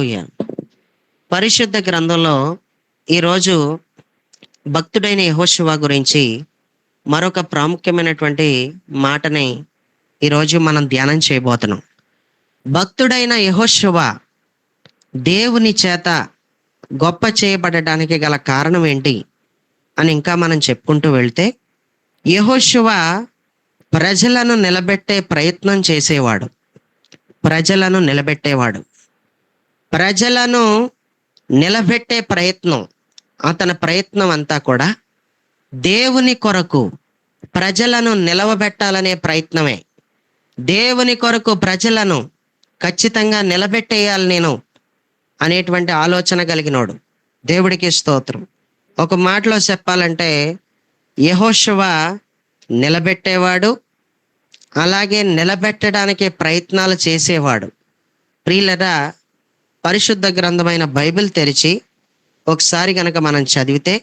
హల్లెలూయా. పరిశుద్ధ గ్రంథంలో ఈరోజు భక్తుడైన యెహోషువ గురించి మరొక ప్రాముఖ్యమైనటువంటి మాటని ఈరోజు మనం ధ్యానం చేయబోతున్నాం. భక్తుడైన యెహోషువ దేవుని చేత గొప్ప చేయబడడానికి గల కారణం ఏంటి అని ఇంకా మనం చెప్పుకుంటూ వెళ్తే, యెహోషువ ప్రజలను నిలబెట్టే ప్రయత్నం చేసేవాడు. ప్రజలను నిలబెట్టేవాడు. ప్రజలను నిలబెట్టే ప్రయత్నం, అతని ప్రయత్నం అంతా కూడా దేవుని కొరకు ప్రజలను నిలవబెట్టాలనే ప్రయత్నమే. దేవుని కొరకు ప్రజలను ఖచ్చితంగా నిలబెట్టేయాలి నేను అనేటువంటి ఆలోచన కలిగినోడు. దేవుడికి స్తోత్రం. ఒక మాటలో చెప్పాలంటే యెహోషువ నిలబెట్టేవాడు, అలాగే నిలబెట్టడానికి ప్రయత్నాలు చేసేవాడు. ప్రియులరా, పరిశుద్ధ గ్రంథమైన బైబిల్ తెరిచి ఒకసారి గనక మనం చదివితే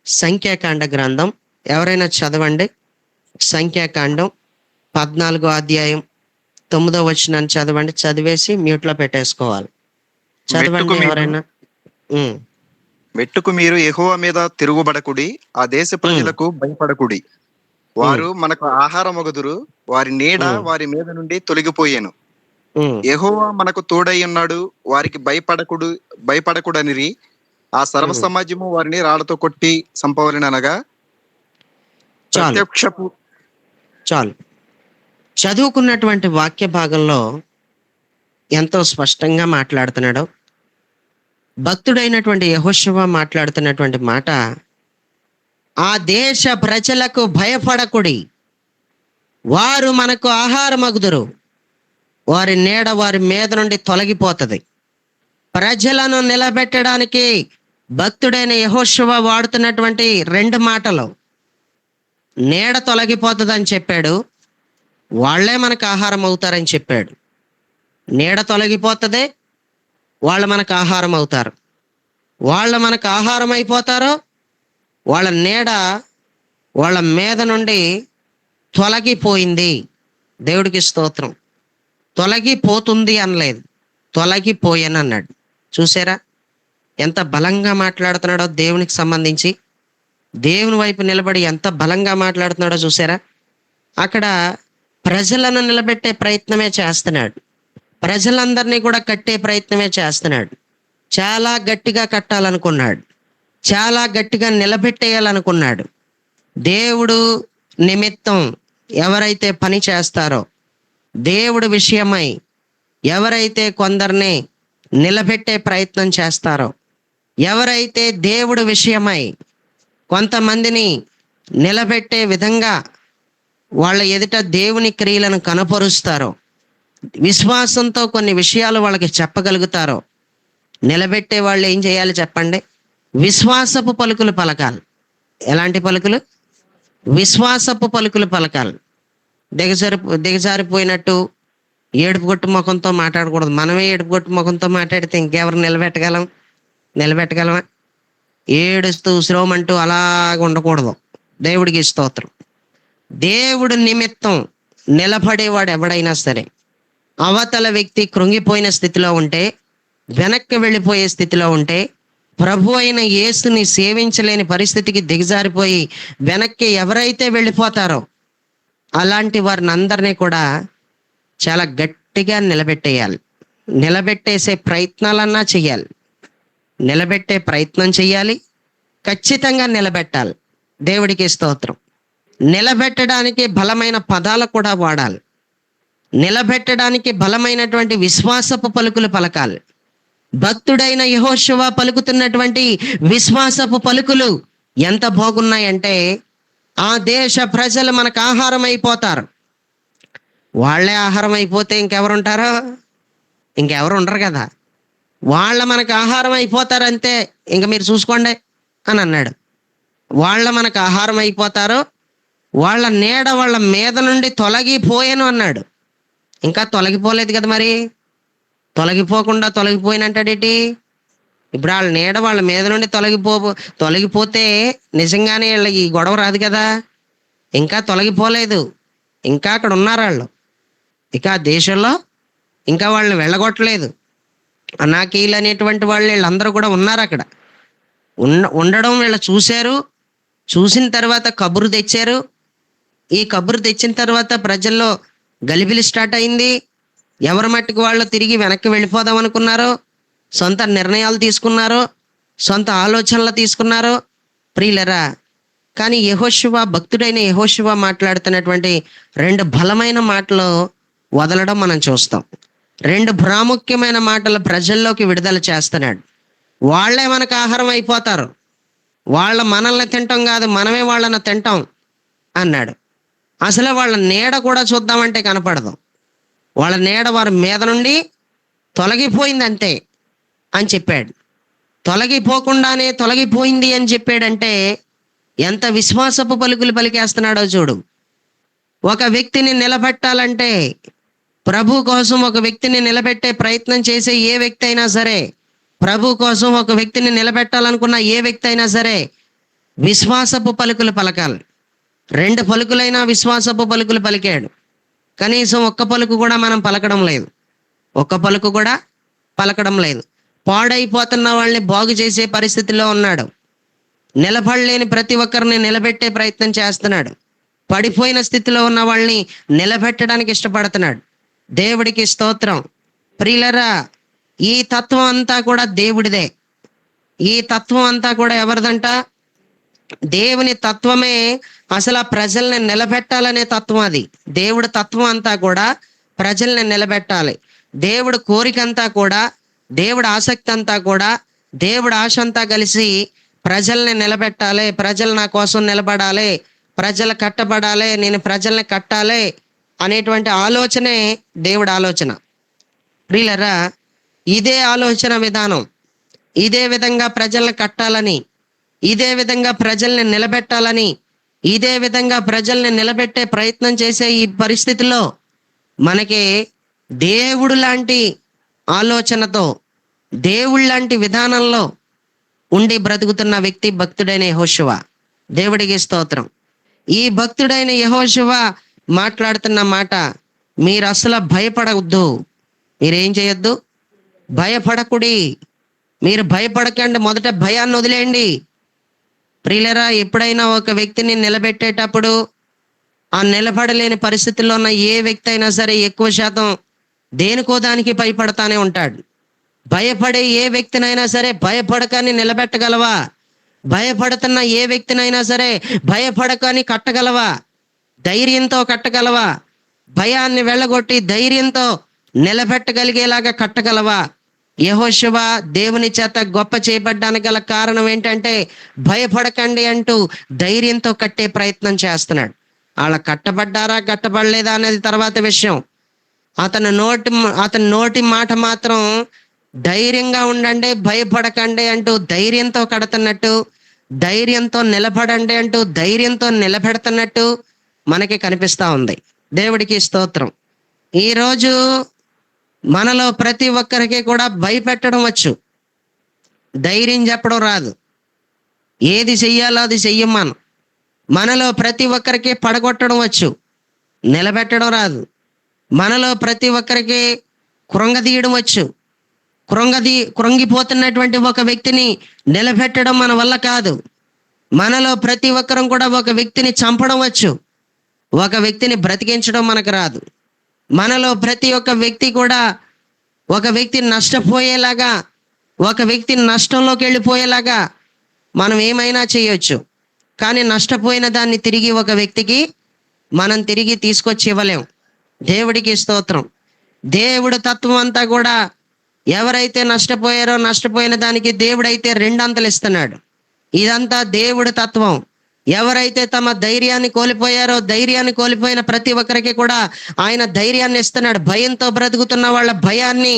సంఖ్యాకాండ గ్రంథం ఎవరైనా చదవండి. సంఖ్యాకాండం 14వ అధ్యాయం 9వ వచనాన్ని చదవండి. చదివేసి మ్యూట్లో పెట్టేసుకోవాలి. చదవండి ఎవరైనా. మెట్టుకు మీరు యెహోవా మీద తిరుగుబడకుడి, ఆ దేశ ప్రజలకు భయపడకుడి. వారు మనకు ఆహారమొగదురు, వారి నీడ వారి మీద నుండి తొలగిపోయాను. యెహోవా మనకు తోడై ఉన్నాడు, వారికి భయపడకుడనిరి. ఆ సర్వ సమాజము వారిని రాళ్లతో కొట్టి సంపవలెననగా ప్రత్యక్షపు. చాలు. చదువుకున్నటువంటి వాక్య భాగంలో ఎంతో స్పష్టంగా మాట్లాడుతున్నాడు. భక్తుడైనటువంటి యెహోషువ మాట్లాడుతున్నటువంటి మాట, ఆ దేశ ప్రజలకు భయపడకుడి, వారు మనకు ఆహారమగుదురు, వారి నీడ వారి మీద నుండి తొలగిపోతుంది. ప్రజలను నిలబెట్టడానికి భక్తుడైన యెహోషువ వాడుతున్నటువంటి రెండు మాటలు, నీడ తొలగిపోతుంది అని చెప్పాడు, వాళ్ళే మనకు ఆహారం అవుతారని చెప్పాడు. నీడ తొలగిపోతుంది, వాళ్ళు మనకు ఆహారం అవుతారు. వాళ్ళు మనకు ఆహారం అయిపోతారో వాళ్ళ నీడ వాళ్ళ మీద నుండి తొలగిపోయింది. దేవుడికి స్తోత్రం. తొలగిపోతుంది అనలేదు, తొలగిపోయాను అన్నాడు. చూసారా ఎంత బలంగా మాట్లాడుతున్నాడో దేవునికి సంబంధించి. దేవుని వైపు నిలబడి ఎంత బలంగా మాట్లాడుతున్నాడో చూసారా. అక్కడ ప్రజలను నిలబెట్టే ప్రయత్నమే చేస్తున్నాడు. ప్రజలందరినీ కూడా కట్టే ప్రయత్నమే చేస్తున్నాడు. చాలా గట్టిగా కట్టాలనుకున్నాడు, చాలా గట్టిగా నిలబెట్టేయాలనుకున్నాడు. దేవుడు నిమిత్తం ఎవరైతే పని చేస్తారో, దేవుడి విషయమై ఎవరైతే కొందరిని నిలబెట్టే ప్రయత్నం చేస్తారో, ఎవరైతే దేవుడి విషయమై కొంతమందిని నిలబెట్టే విధంగా వాళ్ళ ఎదుట దేవుని క్రియలను కనపరుస్తారో, విశ్వాసంతో కొన్ని విషయాలు వాళ్ళకి చెప్పగలుగుతారో, నిలబెట్టే వాళ్ళు ఏం చేయాలి చెప్పండి? విశ్వాసపు పలుకులు పలకాలి. ఎలాంటి పలుకులు? విశ్వాసపు పలుకులు పలకాలి. దిగజారిపోయినట్టు ఏడుపు కొట్టు ముఖంతో మాట్లాడకూడదు. మనమే ఏడుపు కొట్టు ముఖంతో మాట్లాడితే ఇంకెవరు నిలబెట్టగలమా? ఏడుస్తూ శ్రోమంటూ అలాగ ఉండకూడదు. దేవుడికి స్తోత్రం. దేవుడు నిమిత్తం నిలబడేవాడు ఎవడైనా సరే, అవతల వ్యక్తి కృంగిపోయిన స్థితిలో ఉంటే, వెనక్కి వెళ్ళిపోయే స్థితిలో ఉంటే, ప్రభు అయిన యేసుని సేవించలేని పరిస్థితికి దిగజారిపోయి వెనక్కి ఎవరైతే వెళ్ళిపోతారో అలాంటి వారిని అందరినీ కూడా చాలా గట్టిగా నిలబెట్టేయాలి. నిలబెట్టేసే ప్రయత్నాలన్నా చెయ్యాలి. నిలబెట్టే ప్రయత్నం చెయ్యాలి, ఖచ్చితంగా నిలబెట్టాలి. దేవుడికి స్తోత్రం. నిలబెట్టడానికి బలమైన పదాలు కూడా వాడాలి. నిలబెట్టడానికి బలమైనటువంటి విశ్వాసపు పలుకులు పలకాలి. భక్తుడైన యెహోషువ పలుకుతున్నటువంటి విశ్వాసపు పలుకులు ఎంత బాగున్నాయంటే, ఆ దేశ ప్రజలు మనకు ఆహారం అయిపోతారు. వాళ్ళే ఆహారం అయిపోతే ఇంకెవరుంటారో? ఇంకెవరు ఉండరు కదా. వాళ్ళ మనకు ఆహారం అయిపోతారంతే, ఇంక మీరు చూసుకోండి అని అన్నాడు. వాళ్ళ మనకు ఆహారం అయిపోతారో, వాళ్ళ నీడ వాళ్ళ మీద నుండి తొలగిపోయాను అన్నాడు. ఇంకా తొలగిపోలేదు కదా. మరి తొలగిపోయినంటాడేటి? ఇప్పుడు వాళ్ళ నీడ వాళ్ళ మీద నుండి తొలగిపోతే నిజంగానే వీళ్ళకి ఈ గొడవ రాదు కదా. ఇంకా తొలగిపోలేదు, ఇంకా అక్కడ ఉన్నారు వాళ్ళు. ఇక ఆ దేశంలో ఇంకా వాళ్ళని వెళ్ళగొట్టలేదు. అనాకీలు అనేటువంటి వీళ్ళందరూ కూడా ఉన్నారు అక్కడ. ఉండడం వీళ్ళు చూశారు. చూసిన తర్వాత కబురు తెచ్చారు. ఈ కబురు తెచ్చిన తర్వాత ప్రజల్లో గలిబిలి స్టార్ట్ అయింది. ఎవరి మట్టుకు వాళ్ళు తిరిగి వెనక్కి వెళ్ళిపోదాం అనుకున్నారు. సొంత నిర్ణయాలు తీసుకున్నారు, సొంత ఆలోచనలు తీసుకున్నారు ప్రియులరా. కానీ యెహోషువ, భక్తుడైన యెహోషువ మాట్లాడుతున్నటువంటి 2 బలమైన మాటలు వదలడం మనం చూస్తాం. 2 ప్రాముఖ్యమైన మాటలు ప్రజల్లోకి విడుదల చేస్తున్నాడు. వాళ్ళే మనకు ఆహారం అయిపోతారు, మనల్ని తింటాం కాదు, మనమే వాళ్ళని తింటాం అన్నాడు. అసలు వాళ్ళ నీడ కూడా చూద్దామంటే కనపడదు. వాళ్ళ నీడ వారి మీద నుండి తొలగిపోయింది అంతే అని చెప్పాడు. తొలగిపోకుండానే తొలగిపోయింది అని చెప్పాడంటే ఎంత విశ్వాసపు పలుకులు పలికేస్తున్నాడో చూడు. ఒక వ్యక్తిని నిలబెట్టాలంటే, ప్రభు కోసం ఒక వ్యక్తిని నిలబెట్టే ప్రయత్నం చేసే ఏ వ్యక్తి అయినా సరే, ప్రభు కోసం ఒక వ్యక్తిని నిలబెట్టాలనుకున్న ఏ వ్యక్తి అయినా సరే విశ్వాసపు పలుకులు పలకాలి. 2 పలుకులైనా విశ్వాసపు పలుకులు పలికాడు. కనీసం ఒక్క పలుకు కూడా మనం పలకడం లేదు. ఒక్క పలుకు కూడా పలకడం లేదు. పాడైపోతున్న వాళ్ళని బాగు చేసే పరిస్థితిలో ఉన్నాడు. నిలబడలేని ప్రతి ఒక్కరిని నిలబెట్టే ప్రయత్నం చేస్తున్నాడు. పడిపోయిన స్థితిలో ఉన్న వాళ్ళని నిలబెట్టడానికి ఇష్టపడుతున్నాడు. దేవుడికి స్తోత్రం. ప్రియులరా, ఈ తత్వం అంతా కూడా దేవుడిదే. ఈ తత్వం అంతా కూడా ఎవరిదంట? దేవుని తత్వమే. అసలు ఆ ప్రజల్ని నిలబెట్టాలనే తత్వం అది. దేవుడి తత్వం అంతా కూడా ప్రజల్ని నిలబెట్టాలి. దేవుడి కోరిక అంతా కూడా, దేవుడి ఆసక్తి అంతా కూడా, దేవుడి ఆశ అంతా కలిసి ప్రజల్ని నిలబెట్టాలి. ప్రజలు నా కోసం నిలబడాలి, ప్రజలు కట్టబడాలి, నేను ప్రజల్ని కట్టాలి అనేటువంటి ఆలోచనే దేవుడి ఆలోచన. ప్రియులరా, ఇదే ఆలోచన విధానం, ఇదే విధంగా ప్రజల్ని కట్టాలని, ఇదే విధంగా ప్రజల్ని నిలబెట్టాలని, ఇదే విధంగా ప్రజల్ని నిలబెట్టే ప్రయత్నం చేసే ఈ పరిస్థితిలో మనకి దేవుడు లాంటి ఆలోచనతో, దేవుడు లాంటి విధానంలో ఉండి బ్రతుకుతున్న వ్యక్తి భక్తుడైన యెహోషువ. దేవుడికి స్తోత్రం. ఈ భక్తుడైన యెహోషువ మాట్లాడుతున్న మాట, మీరు అసలు భయపడవద్దు. మీరేం చేయొద్దు? భయపడకుడి. మీరు భయపడకండి. మొదట భయాన్ని వదిలేయండి. ప్రియులరా, ఎప్పుడైనా ఒక వ్యక్తిని నిలబెట్టేటప్పుడు ఆ నిలబడలేని పరిస్థితుల్లో ఉన్న ఏ వ్యక్తి అయినా సరే ఎక్కువ శాతం దేనికో దానికి భయపడతానే ఉంటాడు. భయపడే ఏ వ్యక్తినైనా సరే భయపడకని నిలబెట్టగలవా? భయపడుతున్న ఏ వ్యక్తినైనా సరే భయపడకని కట్టగలవా? ధైర్యంతో కట్టగలవా? భయాన్ని వెళ్ళగొట్టి ధైర్యంతో నిలబెట్టగలిగేలాగా కట్టగలవా? యెహోషువ దేవుని చేత గొప్ప చేయబడ్డానికి గల కారణం ఏంటంటే, భయపడకండి అంటూ ధైర్యంతో కట్టే ప్రయత్నం చేస్తున్నాడు. అలా కట్టబడ్డారా కట్టబడలేదా అనేది తర్వాత విషయం. అతని నోటి మాట మాత్రం ధైర్యంగా ఉండండి, భయపడకండి అంటూ ధైర్యంతో కడుతున్నట్టు, ధైర్యంతో నిలబడండి అంటూ ధైర్యంతో నిలబెడుతున్నట్టు మనకి కనిపిస్తా ఉంది. దేవుడికి స్తోత్రం. ఈరోజు మనలో ప్రతి ఒక్కరికి కూడా భయపెట్టడం వచ్చు, ధైర్యం చెప్పడం రాదు. ఏది చెయ్యాలో అది చెయ్యం మనం. మనలో ప్రతి ఒక్కరికి పడగొట్టడం వచ్చు, నిలబెట్టడం రాదు. మనలో ప్రతి ఒక్కరికి కృంగదీయడం వచ్చు. కృంగిపోతున్నటువంటి ఒక వ్యక్తిని నిలబెట్టడం మన వల్ల కాదు. మనలో ప్రతి ఒక్కరం కూడా ఒక వ్యక్తిని చంపడం వచ్చు, ఒక వ్యక్తిని బ్రతికించడం మనకు రాదు. మనలో ప్రతి ఒక్క వ్యక్తి కూడా ఒక వ్యక్తి నష్టపోయేలాగా, ఒక వ్యక్తి నష్టంలోకి వెళ్ళిపోయేలాగా మనం ఏమైనా చేయొచ్చు. కానీ నష్టపోయిన దాన్ని తిరిగి ఒక వ్యక్తికి మనం తిరిగి తీసుకొచ్చి ఇవ్వలేం. దేవుడికి స్తోత్రం. దేవుడు తత్వం అంతా కూడా ఎవరైతే నష్టపోయారో నష్టపోయిన దానికి దేవుడైతే 2 అంతలు ఇస్తున్నాడు. ఇదంతా దేవుడి తత్వం. ఎవరైతే తమ ధైర్యాన్ని కోల్పోయారో ధైర్యాన్ని కోల్పోయిన ప్రతి ఒక్కరికి కూడా ఆయన ధైర్యాన్ని ఇస్తున్నాడు. భయంతో బ్రతుకుతున్న వాళ్ళ భయాన్ని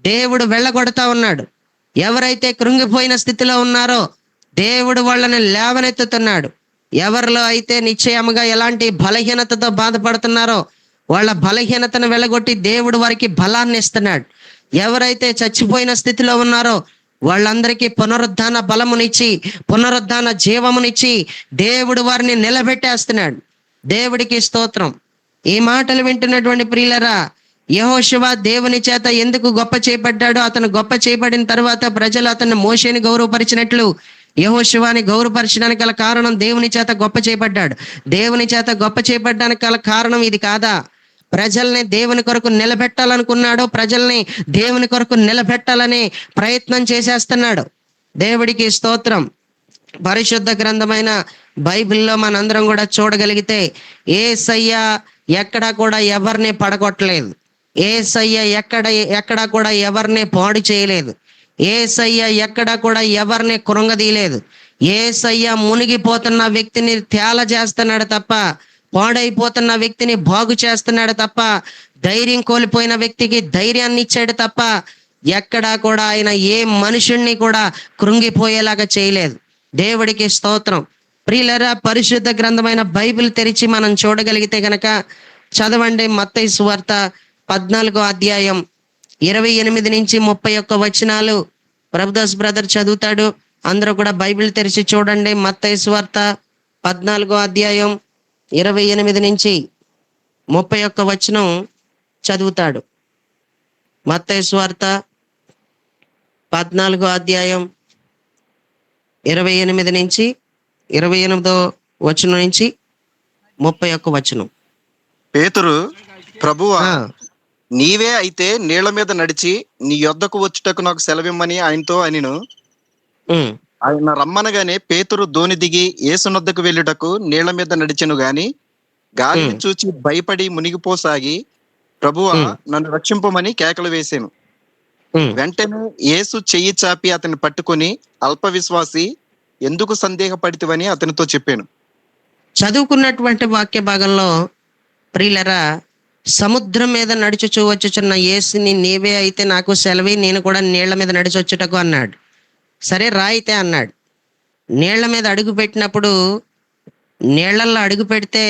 దేవుడు వెళ్ళగొడతా ఉన్నాడు. ఎవరైతే కృంగిపోయిన స్థితిలో ఉన్నారో దేవుడు వాళ్ళని లేవనెత్తుతున్నాడు. ఎవరిలో అయితే నిశ్చయముగా ఎలాంటి బలహీనతతో బాధపడుతున్నారో వాళ్ళ బలహీనతను వెళ్ళగొట్టి దేవుడు వారికి బలాన్ని ఇస్తున్నాడు. ఎవరైతే చచ్చిపోయిన స్థితిలో ఉన్నారో వాళ్ళందరికీ పునరుద్ధాన బలమునిచ్చి, పునరుద్ధాన జీవమునిచ్చి దేవుడు వారిని నిలబెట్టేస్తున్నాడు. దేవుడికి స్తోత్రం. ఈ మాటలు వింటున్నటువంటి ప్రియులరా, యెహోషువ దేవుని చేత ఎందుకు గొప్ప చేయబడ్డాడో, అతను గొప్ప చేయబడిన తర్వాత ప్రజలు అతన్ని మోషేని గౌరవపరిచినట్లు యెహోషువని గౌరవపరచడానికి గల కారణం దేవుని చేత గొప్ప చేయబడ్డాడు. దేవుని చేత గొప్ప చేయబడ్డానికి గల కారణం ఇది కాదా? ప్రజల్ని దేవుని కొరకు నిలబెట్టాలనుకున్నాడు, ప్రజల్ని దేవుని కొరకు నిలబెట్టాలని ప్రయత్నం చేసేస్తున్నాడు. దేవుడికి స్తోత్రం. పరిశుద్ధ గ్రంథమైన బైబిల్లో మనందరం కూడా చూడగలిగితే యేసయ్య ఎక్కడా కూడా ఎవరిని పడగొట్టలేదు. యేసయ్య ఎక్కడా కూడా ఎవరిని పాడు చేయలేదు. యేసయ్య ఎక్కడా కూడా ఎవరిని కృంగదీయలేదు. యేసయ్య మునిగిపోతున్న వ్యక్తిని తేల చేస్తున్నాడు తప్ప, పాడైపోతున్న వ్యక్తిని బాగు చేస్తున్నాడు తప్ప, ధైర్యం కోల్పోయిన వ్యక్తికి ధైర్యాన్ని ఇచ్చాడు తప్ప, ఎక్కడా కూడా ఆయన ఏ మనుషుణ్ణి కూడా కృంగిపోయేలాగా చేయలేదు. దేవుడికి స్తోత్రం. ప్రియులరా, పరిశుద్ధ గ్రంథమైన బైబిల్ తెరిచి మనం చూడగలిగితే గనక చదవండి. మత్తయి సువార్త 14వ అధ్యాయం 28 నుంచి 31 వచనాలు ప్రభుదాస్ బ్రదర్ చదువుతాడు. అందరూ కూడా బైబిల్ తెరిచి చూడండి. మత్తయి సువార్త 14వ అధ్యాయం 28 నుంచి 31 వచనం చదువుతాడు. మత్తయి సువార్త 14వ అధ్యాయం 28 నుంచి 28వ వచనం నుంచి 31 వచనం. పేతురు, ప్రభువా, ఆ, నీవే అయితే నీళ్ల మీద నడిచి నీ యొద్దకు వచ్చుటకు నాకు సెలవిమ్మని ఆయనతో అనిను. ఉమ్, ఆయన రమ్మనగానే పేతురు దోణి దిగి యేసునొద్దకు వెళ్ళుటకు నీళ్ల మీద నడిచెను గాని గాలిని చూచి భయపడి మునిగిపోసాగి, ప్రభువా, నన్ను రక్షింపమని కేకలు వేసాను. ఉమ్. వెంటనే యేసు చెయ్యి చాపి అతన్ని పట్టుకొని, అల్ప విశ్వాసి, ఎందుకు సందేహపడితివని అతనితో చెప్పాను. చదువుకున్నటువంటి వాక్య భాగంలో ప్రియులరా, సముద్రం మీద నడుచుచూ వచ్చుచున్న యేసుని నీవే అయితే నాకు సెలవి, నేను కూడా నీళ్ల మీద నడిచొచ్చుటకు అన్నాడు. సరే రాయితే అన్నాడు. నీళ్ల మీద అడుగు పెట్టినప్పుడు, నీళ్లలో అడుగు పెడితే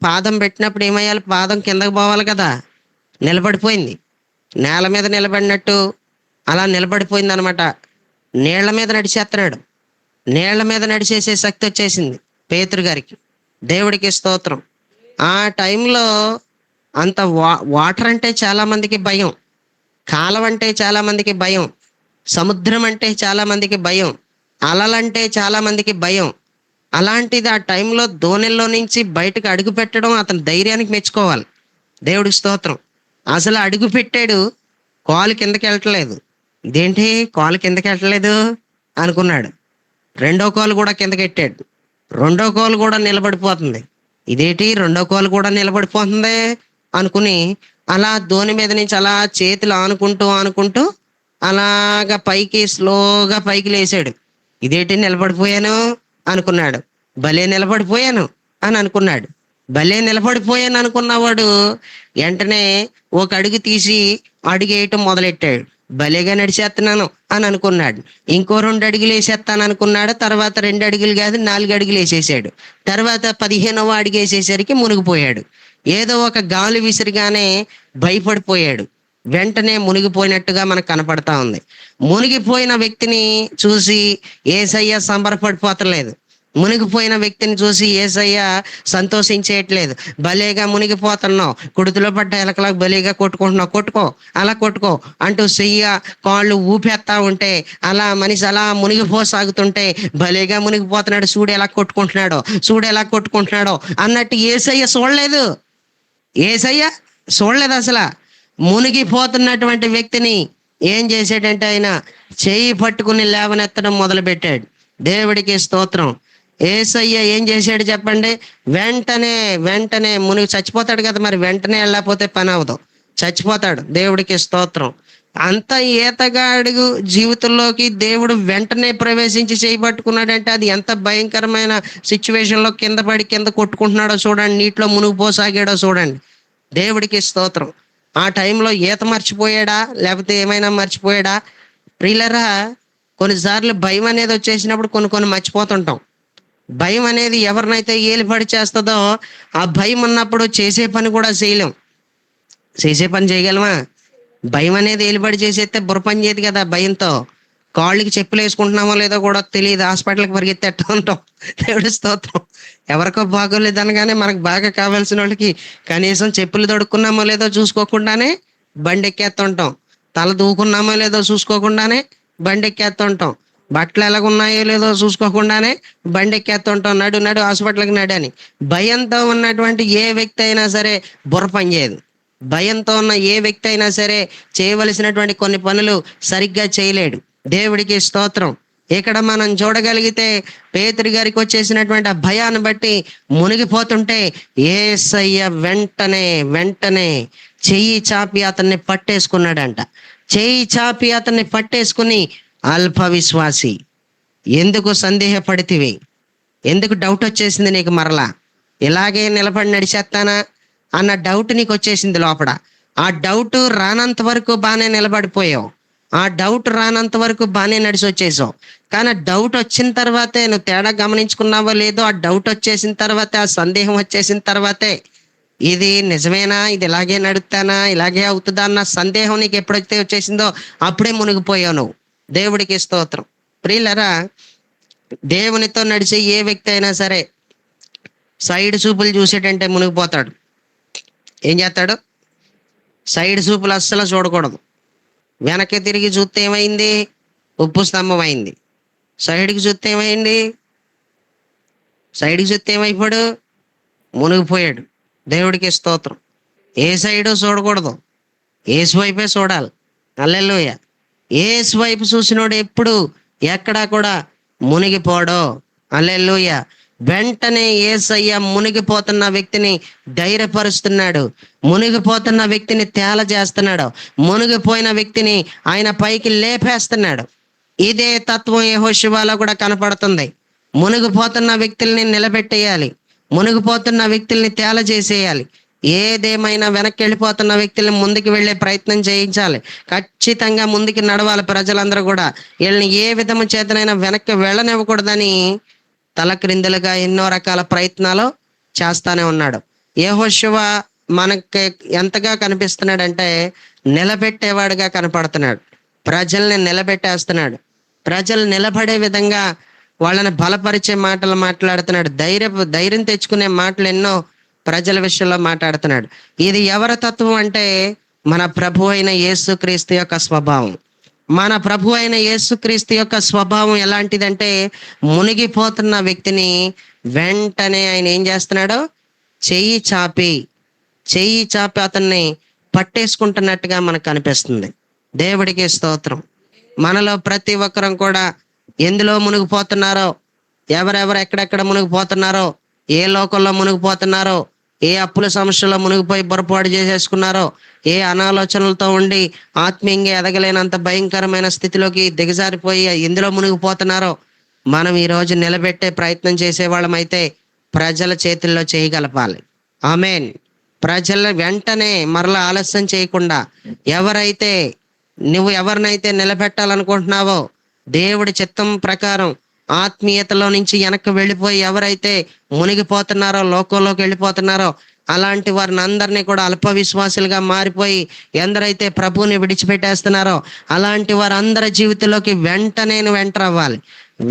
పాదం పెట్టినప్పుడు ఏమయ్యాలి? పాదం కిందకు పోవాలి కదా. నిలబడిపోయింది. నేల మీద నిలబడినట్టు అలా నిలబడిపోయింది అనమాట. నీళ్ల మీద నడిచేస్తున్నాడు. నీళ్ల మీద నడిచేసే శక్తి వచ్చేసింది పేతురు గారికి. దేవుడికి స్తోత్రం. ఆ టైంలో అంత వాటర్ అంటే చాలా మందికి భయం, కాలం అంటే చాలా మందికి భయం, సముద్రం అంటే చాలా మందికి భయం, అలలంటే చాలా మందికి భయం. అలాంటిది ఆ టైంలో దోణిల్లో నుంచి బయటకు అడుగు పెట్టడం అతని ధైర్యానికి మెచ్చుకోవాలి. దేవుడికి స్తోత్రం. అసలు అడుగు పెట్టాడు, కాలు కిందకి వెళ్ళట్లేదు. ఇదేంటి కాలు కిందకి వెళ్ళట్లేదు అనుకున్నాడు. రెండో కాలు కూడా కిందకెట్టాడు. రెండో కాలు కూడా నిలబడిపోతుంది. ఇదేంటి రెండో కాలు కూడా నిలబడిపోతుంది అనుకుని అలా దోణి మీద నుంచి అలా చేతులు ఆనుకుంటూ అలాగా పైకి స్లోగా పైకి లేచాడు. ఇదేంటి నిలబడిపోయాను అనుకున్నాడు. భలే నిలబడిపోయాను అని అనుకున్నాడు. భలే నిలబడిపోయాను అనుకున్నవాడు వెంటనే ఒక అడుగు తీసి అడుగేయటం మొదలెట్టాడు. భలేగా నడిచేస్తున్నాను అని అనుకున్నాడు. ఇంకో 2 అడుగులు వేసేస్తాను అనుకున్నాడు. తర్వాత 2 అడుగులు కాదు 4 అడుగులు వేసేసాడు. తర్వాత 15వ అడుగు వేసేసరికి మునిగిపోయాడు. ఏదో ఒక గాలి విసిరిగానే భయపడిపోయాడు. వెంటనే మునిగిపోయినట్టుగా మనకు కనపడతా ఉంది. మునిగిపోయిన వ్యక్తిని చూసి యేసయ్య సంబరపడిపోతలేదు. మునిగిపోయిన వ్యక్తిని చూసి యేసయ్య సంతోషించేయట్లేదు. భలేగా మునిగిపోతున్నావు, కుడితిలో పడ్డ ఎలకలకు భలేగా కొట్టుకుంటున్నావు, కొట్టుకో అలా కొట్టుకో అంటూ చెయ్య కాళ్ళు ఊపేస్తా ఉంటే అలా మనిషి అలా మునిగిపోసాగుతుంటే భలేగా మునిగిపోతున్నాడు, చూడు ఎలా కొట్టుకుంటున్నాడో అన్నట్టు యేసయ్య చూడలేదు. అసలు మునిగిపోతున్నటువంటి వ్యక్తిని ఏం చేశాడంటే ఆయన చెయ్యి పట్టుకుని లేవనెత్తడం మొదలు పెట్టాడు. దేవుడికి స్తోత్రం. యేసయ్య ఏం చేశాడు చెప్పండి? వెంటనే మునిగి చచ్చిపోతాడు కదా, మరి వెంటనే వెళ్ళకపోతే పని అవదు, చచ్చిపోతాడు. దేవుడికి స్తోత్రం. అంత ఈతగాడు జీవితంలోకి దేవుడు వెంటనే ప్రవేశించి చేయబట్టుకున్నాడంటే అది ఎంత భయంకరమైన సిచ్యువేషన్లో కింద కొట్టుకుంటున్నాడో చూడండి, నీటిలో మునిగిపోసాగాడో చూడండి. దేవుడికి స్తోత్రం. ఆ టైంలో ఈత మర్చిపోయాడా లేకపోతే ఏమైనా మర్చిపోయాడా? ప్రియులరా, కొన్నిసార్లు భయం అనేది వచ్చేసినప్పుడు కొన్ని మర్చిపోతుంటాం. భయం అనేది ఎవరినైతే ఏలిపడి చేస్తుందో ఆ భయం ఉన్నప్పుడు చేసే పని కూడా చేయలేం. చేసే పని చేయగలమా? భయం అనేది ఏలిపడి చేసేస్తే బుర్ర పని చేయదు కదా. భయంతో కాళ్ళకి చెప్పులు వేసుకుంటున్నామో లేదో కూడా తెలియదు, హాస్పిటల్కి పరిగెత్తేస్తూ ఉంటాం. దేవుడి స్తోత్రం. ఎవరికో బాగోలేదు అనగానే మనకు బాగా కావాల్సిన వాళ్ళకి కనీసం చెప్పులు తొడుక్కున్నామో లేదో చూసుకోకుండానే బండి ఎక్కేస్తుంటాం. తల దూకున్నామో లేదో చూసుకోకుండానే బండి ఎక్కేస్తుంటాం. బట్టలు ఎలాగున్నాయో లేదో చూసుకోకుండానే బండి ఎక్కేస్తుంటాం. నడు హాస్పిటల్కి నడు అని. భయంతో ఉన్నటువంటి ఏ వ్యక్తి అయినా సరే బుర్ర పనిచేయదు. భయంతో ఉన్న ఏ వ్యక్తి అయినా సరే చేయవలసినటువంటి కొన్ని పనులు సరిగ్గా చేయలేడు. దేవుడికి స్తోత్రం. ఇక్కడ మనం చూడగలిగితే పేతురు గారికి వచ్చేసినటువంటి ఆ భయాన్ని బట్టి మునిగిపోతుంటే యేసయ్య వెంటనే చెయ్యి చాపి అతన్ని పట్టేసుకున్నాడంట. చెయ్యి చాపి అతన్ని పట్టేసుకుని, అల్ప విశ్వాసి, ఎందుకు సందేహపడితివి? ఎందుకు డౌట్ వచ్చేసింది నీకు? మరలా ఇలాగే నిలబడి నడిచేస్తానా అన్న డౌట్ నీకు వచ్చేసింది లోపల. ఆ డౌట్ రానంత వరకు బాగానే నిలబడిపోయావు. ఆ డౌట్ రానంత వరకు బాగానే నడిచి వచ్చేసావు. కానీ డౌట్ వచ్చిన తర్వాతే నువ్వు తేడా గమనించుకున్నావో లేదో, ఆ డౌట్ వచ్చేసిన తర్వాతే, ఆ సందేహం వచ్చేసిన తర్వాతే ఇది నిజమేనా, ఇది ఇలాగే నడుస్తానా, ఇలాగే అవుతుందా అన్న సందేహం నీకు ఎప్పుడైతే వచ్చేసిందో అప్పుడే మునిగిపోయావు నువ్వు. దేవుడికి స్తోత్రం. ప్రియులరా, దేవునితో నడిచే ఏ వ్యక్తి అయినా సరే సైడ్ చూపులు చూసేటంటే మునిగిపోతాడు. ఏం చేస్తాడు? సైడ్ చూపులు అస్సలు చూడకూడదు. వెనక్కి తిరిగి చూస్తే ఏమైంది? ఉప్పు స్తంభం అయింది. సైడ్కి చూస్తే ఏమైంది? సైడ్కి చూస్తే ఏమైపోయాడు? మునిగిపోయాడు. దేవుడికి స్తోత్రం. ఏ సైడు చూడకూడదు, ఏసు వైపే చూడాలి. హల్లెలూయా. ఏసు వైపు చూసినోడు ఎప్పుడు ఎక్కడా కూడా మునిగిపోడో. హల్లెలూయా. వెంటనే యేసయ్య మునిగిపోతున్న వ్యక్తిని ధైర్యపరుస్తున్నాడు. మునిగిపోతున్న వ్యక్తిని తేల చేస్తున్నాడు. మునిగిపోయిన వ్యక్తిని ఆయన పైకి లేపేస్తున్నాడు. ఇదే తత్వం యెహోషువలో కూడా కనపడుతుంది. మునిగిపోతున్న వ్యక్తుల్ని నిలబెట్టేయాలి. మునిగిపోతున్న వ్యక్తుల్ని తేల చేసేయాలి. ఏదేమైనా వెనక్కి వెళ్ళిపోతున్న వ్యక్తుల్ని ముందుకు వెళ్ళే ప్రయత్నం చేయించాలి. ఖచ్చితంగా ముందుకు నడవాలి. ప్రజలందరూ కూడా వీళ్ళని ఏ విధము చేతనైనా వెనక్కి వెళ్ళనివ్వకూడదని తలక్రిందులుగా ఎన్నో రకాల ప్రయత్నాలు చేస్తానే ఉన్నాడు. యెహోషువ మనకి ఎంతగా కనిపిస్తున్నాడంటే నిలబెట్టేవాడుగా కనపడుతున్నాడు. ప్రజల్ని నిలబెట్టేస్తున్నాడు. ప్రజలు నిలబడే విధంగా వాళ్ళని బలపరిచే మాటలు మాట్లాడుతున్నాడు. ధైర్యం తెచ్చుకునే మాటలు ఎన్నో ప్రజల విషయంలో మాట్లాడుతున్నాడు. ఇది ఎవరి తత్వం అంటే మన ప్రభు అయిన యేసుక్రీస్తు యొక్క స్వభావం. మన ప్రభు అయిన యేసుక్రీస్తు యొక్క స్వభావం ఎలాంటిదంటే మునిగిపోతున్న వ్యక్తిని వెంటనే ఆయన ఏం చేస్తున్నాడు? చెయ్యి చాపి అతన్ని పట్టేసుకుంటున్నట్టుగా మనకు కనిపిస్తుంది. దేవుడికి స్తోత్రం. మనలో ప్రతి ఒక్కరం కూడా ఎందులో మునిగిపోతున్నారో, ఎవరెవరు ఎక్కడెక్కడ మునిగిపోతున్నారో, ఏ లోకంలో మునిగిపోతున్నారో, ఏ అప్పుల సమస్యలో మునిగిపోయి బొరపాటు చేసేసుకున్నారో, ఏ అనాలోచనలతో ఉండి ఆత్మీయంగా ఎదగలేనంత భయంకరమైన స్థితిలోకి దిగజారిపోయి ఎందులో మునిగిపోతున్నారో, మనం ఈరోజు నిలబెట్టే ప్రయత్నం చేసేవాళ్ళమైతే ప్రజల చేతుల్లో చేయగలపాలి. ఆమెన్. ప్రజల వెంటనే మరలా ఆలస్యం చేయకుండా నువ్వు ఎవరినైతే నిలబెట్టాలనుకుంటున్నావో, దేవుడి చిత్తం ప్రకారం ఆత్మీయతలో నుంచి వెనక్కి వెళ్ళిపోయి ఎవరైతే మునిగిపోతున్నారో, లోకంలోకి వెళ్ళిపోతున్నారో, అలాంటి వారిని అందరినీ కూడా అల్ప విశ్వాసులుగా మారిపోయి ఎందరైతే ప్రభువుని విడిచిపెట్టేస్తున్నారో అలాంటి వారందరి జీవితంలోకి వెంటనే నువ్వు ఎంటర్ అవ్వాలి.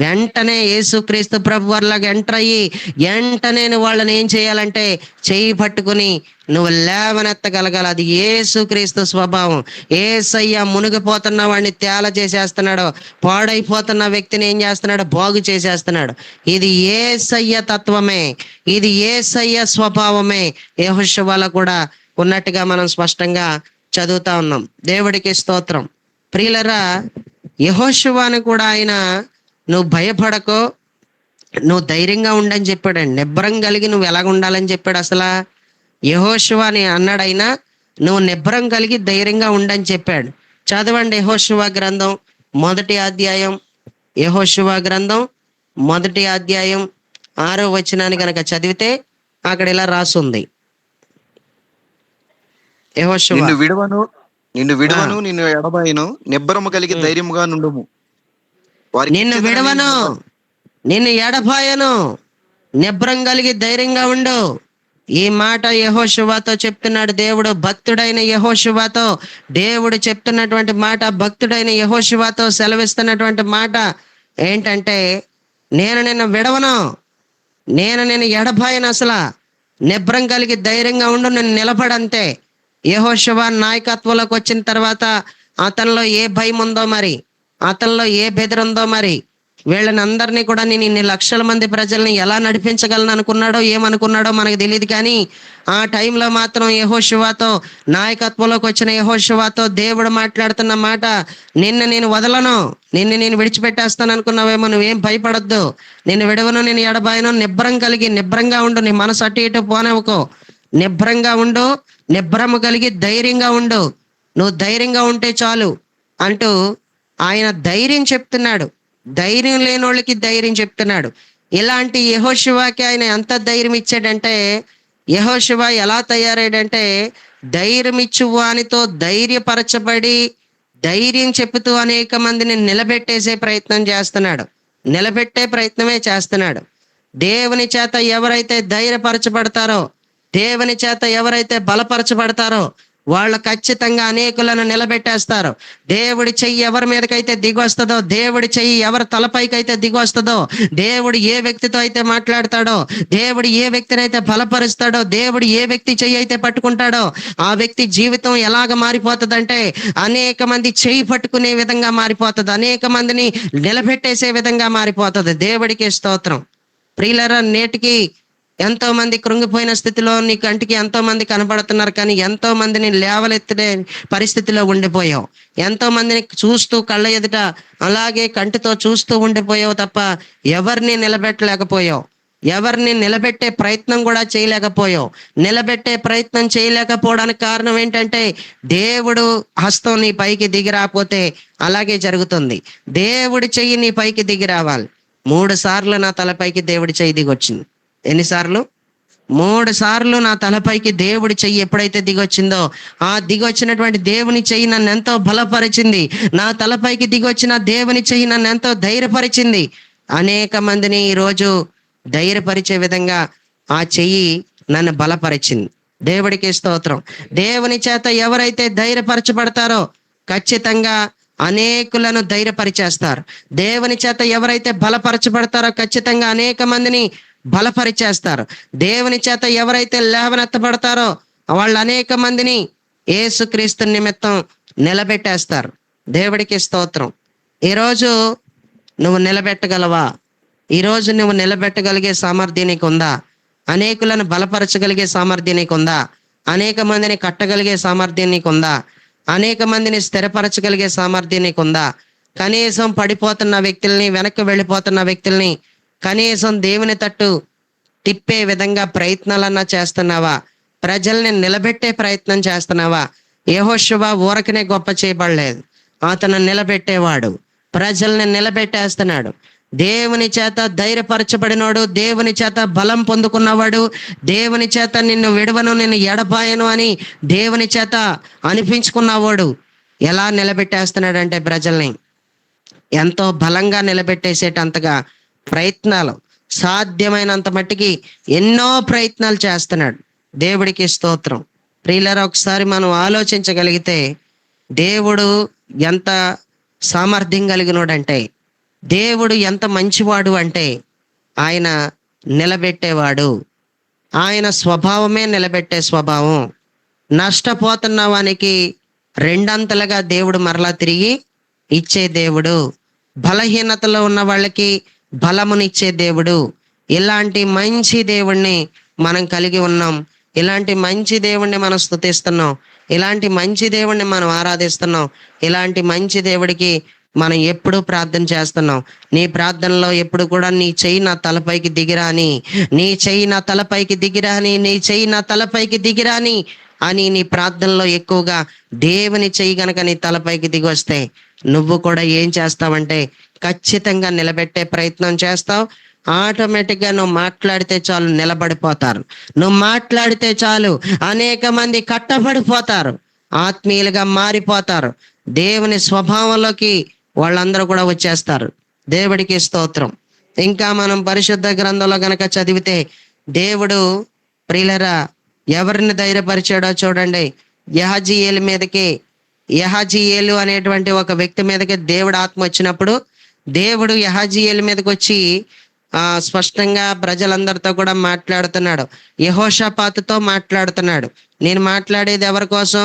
వెంటనే యేసుక్రీస్తు ప్రభు వారిలాగా ఎంటర్ అయ్యి వెంటనే వాళ్ళని ఏం చేయాలంటే చెయ్యి పట్టుకుని నువ్వు లేవనెత్తగలగాలి. అది యేసుక్రీస్తు స్వభావం. యేసయ్య మునిగిపోతున్న వాడిని తేల చేసేస్తున్నాడు. పాడైపోతున్న వ్యక్తిని ఏం చేస్తున్నాడు? బాగు చేసేస్తున్నాడు. ఇది యేసయ్య తత్వమే, ఇది యేసయ్య స్వభావమే యెహోషువలో కూడా ఉన్నట్టుగా మనం స్పష్టంగా చదువుతా ఉన్నాం. దేవుడికి స్తోత్రం. ప్రియులరా, యెహోషువను కూడా ఆయన నువ్వు భయపడకో, నువ్వు ధైర్యంగా ఉండని చెప్పాడండి. నిబ్బరం కలిగి నువ్వు ఎలాగ ఉండాలని చెప్పాడు. అసలు యెహోషువ అని అన్నాడైనా నువ్వు నిబ్బరం కలిగి ధైర్యంగా ఉండని చెప్పాడు. చదవండి యెహోషువ గ్రంథం 1వ అధ్యాయం. యెహోషువ గ్రంథం 1వ అధ్యాయం 6వ వచనాన్ని కనుక చదివితే అక్కడ ఇలా రాసుంది. యెహోషువ, నిన్ను విడువను నిన్ను ఎడబాయను, నిబ్బరము కలిగి ధైర్యముగా నుండుము. నిన్ను విడవను, నిన్ను ఎడబాయను, నిబ్బరం కలిగి ధైర్యంగా ఉండు. ఈ మాట యెహోషువతో చెప్తున్నాడు దేవుడు. భక్తుడైన యెహోషువతో దేవుడు చెప్తున్నటువంటి మాట, భక్తుడైన యెహోషువతో సెలవిస్తున్నటువంటి మాట ఏంటంటే, నేను నిన్ను విడవను, నేను నిన్ను ఎడబాయను, అసలు నిబ్బరం కలిగి ధైర్యంగా ఉండు, నేను నిలబడంతే. యెహోషువ నాయకత్వంలోకి వచ్చిన తర్వాత అతనిలో ఏ భయం ఉందో మరి, అతనిలో ఏ బెదిరుందో మరి, వీళ్ళని అందరినీ కూడా నేను ఇన్ని లక్షల మంది ప్రజల్ని ఎలా నడిపించగలను అనుకున్నాడో ఏమనుకున్నాడో మనకు తెలియదు. కానీ ఆ టైంలో మాత్రం యెహోషువతో, నాయకత్వంలోకి వచ్చిన యెహోషువతో దేవుడు మాట్లాడుతున్న మాట, నిన్ను నేను వదలను, నిన్ను నేను విడిచిపెట్టేస్తాను అనుకున్నావేమో, నువ్వేం భయపడొద్దు, నిన్ను విడవను, నేను ఎడబాయను, నిబ్బరం కలిగి నిబ్బరంగా ఉండు, నీ మనసు అటు ఇటు పోనివ్వకు, నిబ్బరంగా ఉండు, నిబ్బరము కలిగి ధైర్యంగా ఉండు, నువ్వు ధైర్యంగా ఉంటే చాలు అంటూ ఆయన ధైర్యం చెప్తున్నాడు. ధైర్యం లేని వాళ్ళకి ధైర్యం చెప్తున్నాడు. ఇలాంటి యెహోషువకి ఆయన ఎంత ధైర్యం ఇచ్చాడంటే, యెహోషువ ఎలా తయారయ్యాడంటే, ధైర్యం ఇచ్చు వానితో ధైర్యపరచబడి ధైర్యం చెప్పుతూ అనేక మందిని నిలబెట్టేసే ప్రయత్నం చేస్తున్నాడు, నిలబెట్టే ప్రయత్నమే చేస్తున్నాడు. దేవుని చేత ఎవరైతే ధైర్యపరచబడతారో, దేవుని చేత ఎవరైతే బలపరచబడతారో వాళ్ళు ఖచ్చితంగా అనేకులను నిలబెట్టేస్తారు. దేవుడి చెయ్యి ఎవరి మీదకైతే దిగొస్తుందో, దేవుడి చెయ్యి ఎవరి తలపైకైతే దిగొస్తుందో, దేవుడు ఏ వ్యక్తితో అయితే మాట్లాడతాడో, దేవుడు ఏ వ్యక్తిని అయితే బలపరుస్తాడో, దేవుడు ఏ వ్యక్తి చెయ్యి అయితే పట్టుకుంటాడో ఆ వ్యక్తి జీవితం ఎలాగ మారిపోతుందంటే, అనేక మంది చెయ్యి పట్టుకునే విధంగా మారిపోతుంది, అనేక మందిని నిలబెట్టేసే విధంగా మారిపోతుంది. దేవుడికి స్తోత్రం. ప్రియులరా, నేటికి ఎంతో మంది కృంగిపోయిన స్థితిలో నీ కంటికి ఎంతో మంది కనబడుతున్నారు, కానీ ఎంతో మందిని లేవలెత్తే పరిస్థితిలో ఉండిపోయావు. ఎంతో మందిని చూస్తూ కళ్ళ ఎదుట అలాగే కంటితో చూస్తూ ఉండిపోయావు తప్ప ఎవరిని నిలబెట్టలేకపోయావు, ఎవరిని నిలబెట్టే ప్రయత్నం కూడా చేయలేకపోయావు. నిలబెట్టే ప్రయత్నం చేయలేకపోవడానికి కారణం ఏంటంటే, దేవుడు హస్తం నీ పైకి దిగి రాకపోతే అలాగే జరుగుతుంది. దేవుడి చెయ్యి నీ పైకి దిగి రావాలి. 3 సార్లు నా తలపైకి దేవుడి చెయ్యి దిగొచ్చింది. ఎన్నిసార్లు? 3 సార్లు నా తలపైకి దేవుడి చెయ్యి ఎప్పుడైతే దిగొచ్చిందో, ఆ దిగొచ్చినటువంటి దేవుని చెయ్యి నన్ను ఎంతో బలపరిచింది. నా తలపైకి దిగొచ్చిన దేవుని చెయ్యి నన్ను ఎంతో ధైర్యపరిచింది. అనేక మందిని ఈరోజు ధైర్యపరిచే విధంగా ఆ చెయ్యి నన్ను బలపరిచింది. దేవుడికి స్తోత్రం. దేవుని చేత ఎవరైతే ధైర్యపరచబడతారో ఖచ్చితంగా అనేకులను ధైర్యపరిచేస్తారు. దేవుని చేత ఎవరైతే బలపరచబడతారో ఖచ్చితంగా అనేక మందిని బలపరిచేస్తారు. దేవుని చేత ఎవరైతే లేవనెత్తబడతారో వాళ్ళు అనేక మందిని యేసుక్రీస్తు నిమిత్తం నిలబెట్టేస్తారు. దేవుడికి స్తోత్రం. ఈరోజు నువ్వు నిలబెట్టగలవా? ఈరోజు నువ్వు నిలబెట్టగలిగే సామర్థ్యం నీకు ఉందా? అనేకులను బలపరచగలిగే సామర్థ్యం నీకు ఉందా? అనేక మందిని కట్టగలిగే సామర్థ్యం నీకు ఉందా? అనేక మందిని స్థిరపరచగలిగే సామర్థ్యం నీకు ఉందా? కనీసం పడిపోతున్న వ్యక్తుల్ని, వెనక్కి వెళ్ళిపోతున్న వ్యక్తుల్ని కనీసం దేవుని తట్టు తిప్పే విధంగా ప్రయత్నాలన్నా చేస్తున్నావా? ప్రజల్ని నిలబెట్టే ప్రయత్నం చేస్తున్నావా? యెహోషువ ఊరకనే గొప్ప చేయబడలేదు, అతను నిలబెట్టేవాడు, ప్రజల్ని నిలబెట్టేస్తున్నాడు. దేవుని చేత ధైర్యపరచబడినోడు, దేవుని చేత బలం పొందుకున్నవాడు, దేవుని చేత నిన్ను విడవను, నిన్ను ఎడబాయను అని దేవుని చేత అనిపించుకున్నవాడు ఎలా నిలబెట్టేస్తున్నాడంటే ప్రజల్ని ఎంతో బలంగా నిలబెట్టేసేటంతగా ప్రయత్నాలు, సాధ్యమైనంత మట్టికి ఎన్నో ప్రయత్నాలు చేస్తున్నాడు. దేవుడికి స్తోత్రం. ప్రియులారా, ఒకసారి మనం ఆలోచించగలిగితే దేవుడు ఎంత సామర్థ్యం కలిగినోడంటే, దేవుడు ఎంత మంచివాడు అంటే, ఆయన నిలబెట్టేవాడు. ఆయన స్వభావమే నిలబెట్టే స్వభావం. నష్టపోతున్న వానికి రెండంతలుగా దేవుడు మరలా తిరిగి ఇచ్చే దేవుడు. బలహీనతలో ఉన్న వాళ్ళకి బలమునిచ్చే దేవుడు. ఇలాంటి మంచి దేవుణ్ణి మనం కలిగి ఉన్నాం. ఇలాంటి మంచి దేవుణ్ణి మనం స్తుతిస్తున్నాం. ఇలాంటి మంచి దేవుణ్ణి మనం ఆరాధిస్తున్నాం. ఇలాంటి మంచి దేవుడికి మనం ఎప్పుడూ ప్రార్థన చేస్తున్నాం. నీ ప్రార్థనలో ఎప్పుడు కూడా నీ చెయ్యి నా తలపైకి దిగిరాని, నీ చెయ్యి నా తలపైకి దిగిరాని, నీ చెయ్యి నా తలపైకి దిగిరాని అని నీ ప్రార్థనలో ఎక్కువగా దేవుని చెయ్యి గనక నీ తలపైకి దిగి వస్తే నువ్వు కూడా ఏం చేస్తావంటే ఖచ్చితంగా నిలబెట్టే ప్రయత్నం చేస్తావు. ఆటోమేటిక్గా నువ్వు మాట్లాడితే చాలు నిలబడిపోతారు. నువ్వు మాట్లాడితే చాలు అనేక మంది కట్టబడిపోతారు, ఆత్మీయులుగా మారిపోతారు, దేవుని స్వభావంలోకి వాళ్ళందరూ కూడా వచ్చేస్తారు. దేవుడికి స్తోత్రం. ఇంకా మనం పరిశుద్ధ గ్రంథంలో గనక చదివితే దేవుడు ప్రియులరా ఎవరిని ధైర్యపరిచాడో చూడండి. యహజీయేలు మీదకి, యహజీయేలు అనేటువంటి ఒక వ్యక్తి మీదకి దేవుడు ఆత్మ వచ్చినప్పుడు దేవుడు యహజీయేలు మీదకి వచ్చి స్పష్టంగా ప్రజలందరితో కూడా మాట్లాడుతున్నాడు. యెహోషాపాతుతో మాట్లాడుతున్నాడు. నేను మాట్లాడేది ఎవరి కోసం?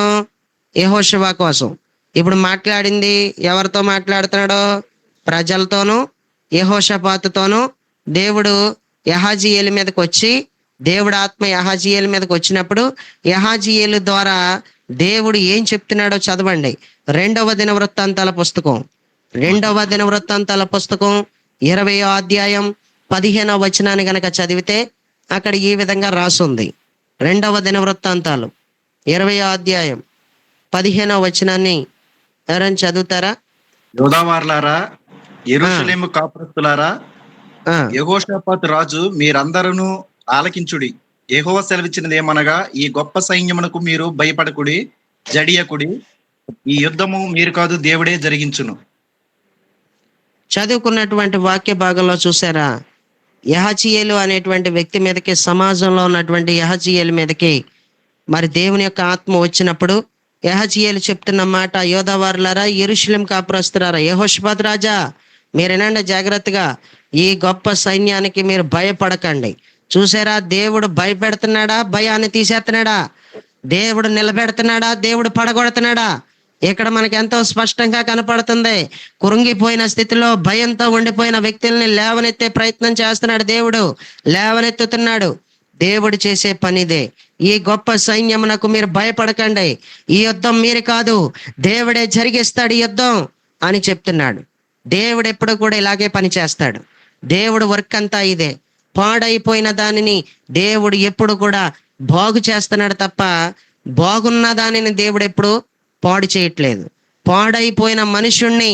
యెహోషువ కోసం. ఇప్పుడు మాట్లాడింది ఎవరితో మాట్లాడుతున్నాడు? ప్రజలతోనూ యెహోషాపాతుతోనూ. దేవుడు యహాజీయేలు మీదకి వచ్చి, దేవుడు ఆత్మ యహాజీయేలు మీదకి వచ్చినప్పుడు యహాజీయేలు ద్వారా దేవుడు ఏం చెప్తున్నాడో చదవండి. 2వ దినవృత్తాంతాల పుస్తకం 20వ అధ్యాయం 15వ వచనాన్ని గనక చదివితే అక్కడ ఈ విధంగా రాసుంది. 2వ దినవృత్తాంతాలు 20వ అధ్యాయం 15వ వచనాన్ని ఎవరైనా చదువుతారా? యోధావార్లారా, యెరూషలేము కాపురస్తులారా, ఆ, యెహోషాపాతు రాజు మీరందరూ ఆలకించుడి. యెహోవా సెలవిచ్చినది ఏమనగా, ఈ గొప్ప సైన్యమునకు మీరు భయపడకుడి, జడియకుడి. ఈ యుద్ధము మీరు కాదు, దేవుడే జరిగించును. చదువుకున్నటువంటి వాక్య భాగంలో చూసారా? యహజీయేలు అనేటువంటి వ్యక్తి మీదకి, సమాజంలో ఉన్నటువంటి యహజీయేలు మీదకి మరి దేవుని యొక్క ఆత్మ వచ్చినప్పుడు యహజీయేలు చెప్తున్న మాట, యోధావారులారా, యెరూషలేం కాపురస్తులారా, యెహోషాపాతు రాజా మీరేనండి జాగ్రత్తగా, ఈ గొప్ప సైన్యానికి మీరు భయపడకండి. చూసారా, దేవుడు భయపెడుతున్నాడా? భయాన్ని తీసేస్తున్నాడా? దేవుడు నిలబెడుతున్నాడా? దేవుడు పడగొడుతున్నాడా? ఇక్కడ మనకి ఎంతో స్పష్టంగా కనపడుతుంది. కృంగిపోయిన స్థితిలో భయంతో ఉండిపోయిన వ్యక్తుల్ని లేవనెత్తే ప్రయత్నం చేస్తున్నాడు దేవుడు. లేవనెత్తుతున్నాడు. దేవుడు చేసే పనిదే. ఈ గొప్ప సైన్యమునకు మీరు భయపడకండి, ఈ యుద్ధం మీరు కాదు, దేవుడే జరిగిస్తాడు ఈ యుద్ధం అని చెప్తున్నాడు. దేవుడు ఎప్పుడు కూడా ఇలాగే పని చేస్తాడు. దేవుడు వర్క్ అంతా ఇదే. పాడైపోయిన దానిని దేవుడు ఎప్పుడు కూడా బాగు చేస్తున్నాడు తప్ప, బాగున్న దానిని దేవుడు ఎప్పుడు పాడు చేయట్లేదు. పాడైపోయిన మనుషుణ్ణి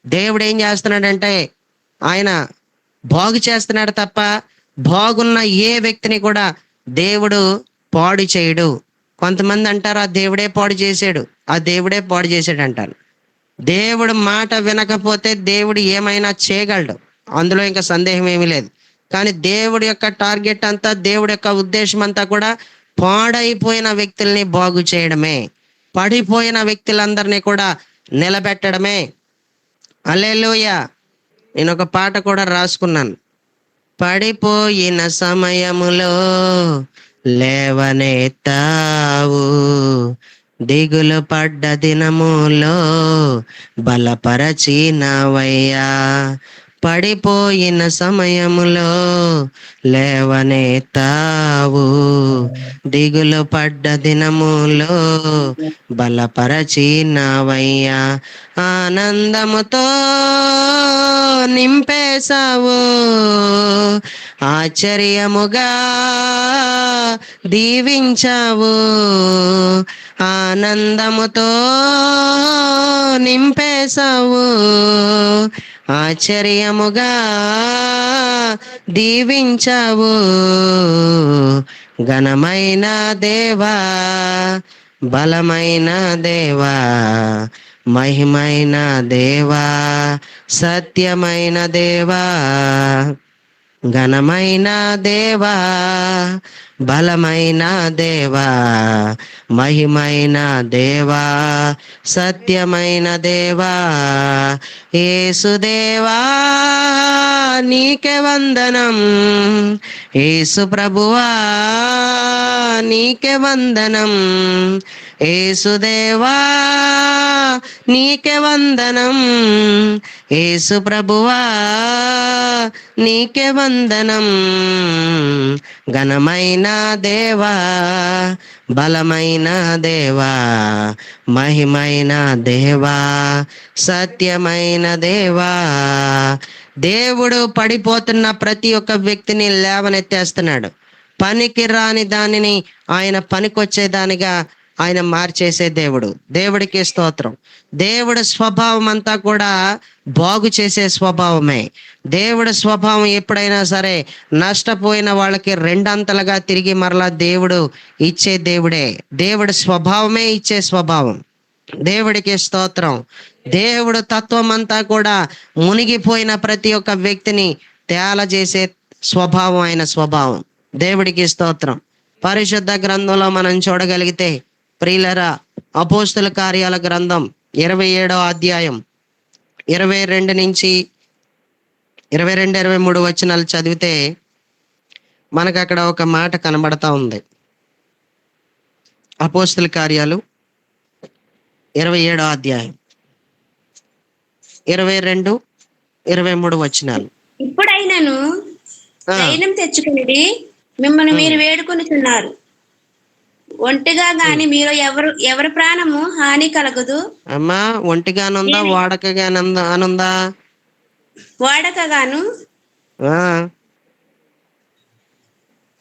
దేవుడు ఏం చేస్తున్నాడంటే ఆయన బాగు చేస్తున్నాడు తప్ప, బాగున్న ఏ వ్యక్తిని కూడా దేవుడు పాడు చేయడు. కొంతమంది అంటారు ఆ దేవుడే పాడు చేశాడు, ఆ దేవుడే పాడు చేశాడు అంటారు. దేవుడు మాట వినకపోతే దేవుడు ఏమైనా చేయగలడు, అందులో ఇంకా సందేహం ఏమీ లేదు. కానీ దేవుడి యొక్క టార్గెట్ అంతా, దేవుడి యొక్క ఉద్దేశం అంతా కూడా పాడైపోయిన వ్యక్తుల్ని బాగు చేయడమే, పడిపోయిన వ్యక్తులందరినీ కూడా నిలబెట్టడమే. హల్లెలూయా. నేను ఒక పాట కూడా రాసుకున్నాను. పడిపోయిన సమయములో లేవనెత్తావు, దిగులు పడ్డ దినములో బలపరచినవయ్యా. పడిపోయిన సమయములో లేవనెత్తావు, దిగులు పడ్డ దినములో బలపరచినవయ్యా. ఆనందముతో నింపేశావు, ఆశ్చర్యముగా దీవించావు. ఆనందముతో నింపేశావు, ఆశ్చర్యముగా దీవించావు. ఘనమైన దేవా, బలమైన దేవా, మహిమైన దేవా, సత్యమైన దేవా. ఘనమైన దేవా, బలమైన దేవా, మహిమైన దేవా, సత్యమైన దేవా. యేసుదేవా నీకే వందనం, యేసు ప్రభువా నీకే వందనం, యేసుదేవా నీకే వందనం, యేసు ప్రభువా నీకే వందనం. ఘనమైన దేవా, బలమైన దేవా, మహిమైన దేవా, సత్యమైన దేవా. దేవుడు పడిపోతున్న ప్రతి ఒక్క వ్యక్తిని లేవనెత్తేస్తున్నాడు. పనికి రాని దానిని ఆయన పనికొచ్చేదానిగా ఆయన మార్చేసే దేవుడు. దేవుడికి స్తోత్రం. దేవుడి స్వభావం అంతా కూడా బాగు చేసే స్వభావమే. దేవుడి స్వభావం ఎప్పుడైనా సరే నష్టపోయిన వాళ్ళకి రెండంతలుగా తిరిగి మరలా దేవుడు ఇచ్చే దేవుడే. దేవుడి స్వభావమే ఇచ్చే స్వభావం. దేవుడికి స్తోత్రం. దేవుడు తత్వం అంతా కూడా మునిగిపోయిన ప్రతి ఒక్క వ్యక్తిని తేలజేసే స్వభావం ఆయన స్వభావం. దేవుడికి స్తోత్రం. పరిశుద్ధ గ్రంథంలో మనం చూడగలిగితే ప్రియులరా, అపోస్తుల కార్యాల గ్రంథం 27వ అధ్యాయం 22 నుంచి 22, 23 వచనాలు చదివితే మనకు అక్కడ ఒక మాట కనబడతా ఉంది. అపోస్తుల కార్యాలు 27వ అధ్యాయం 22, 23 వచనాలు. ఇప్పుడైనను ఆ, ధైర్యం తెచ్చుకుని మిమ్మల్ని మీరు వేడుకొనుచున్నారు. ఒంటిగా గాని మీరు ఎవరి ప్రాణము హాని కలగదు. అమ్మా, ఒంటిగానుందా నేను వాడకగానుందా అనుందా? వాడకగాను ఆ,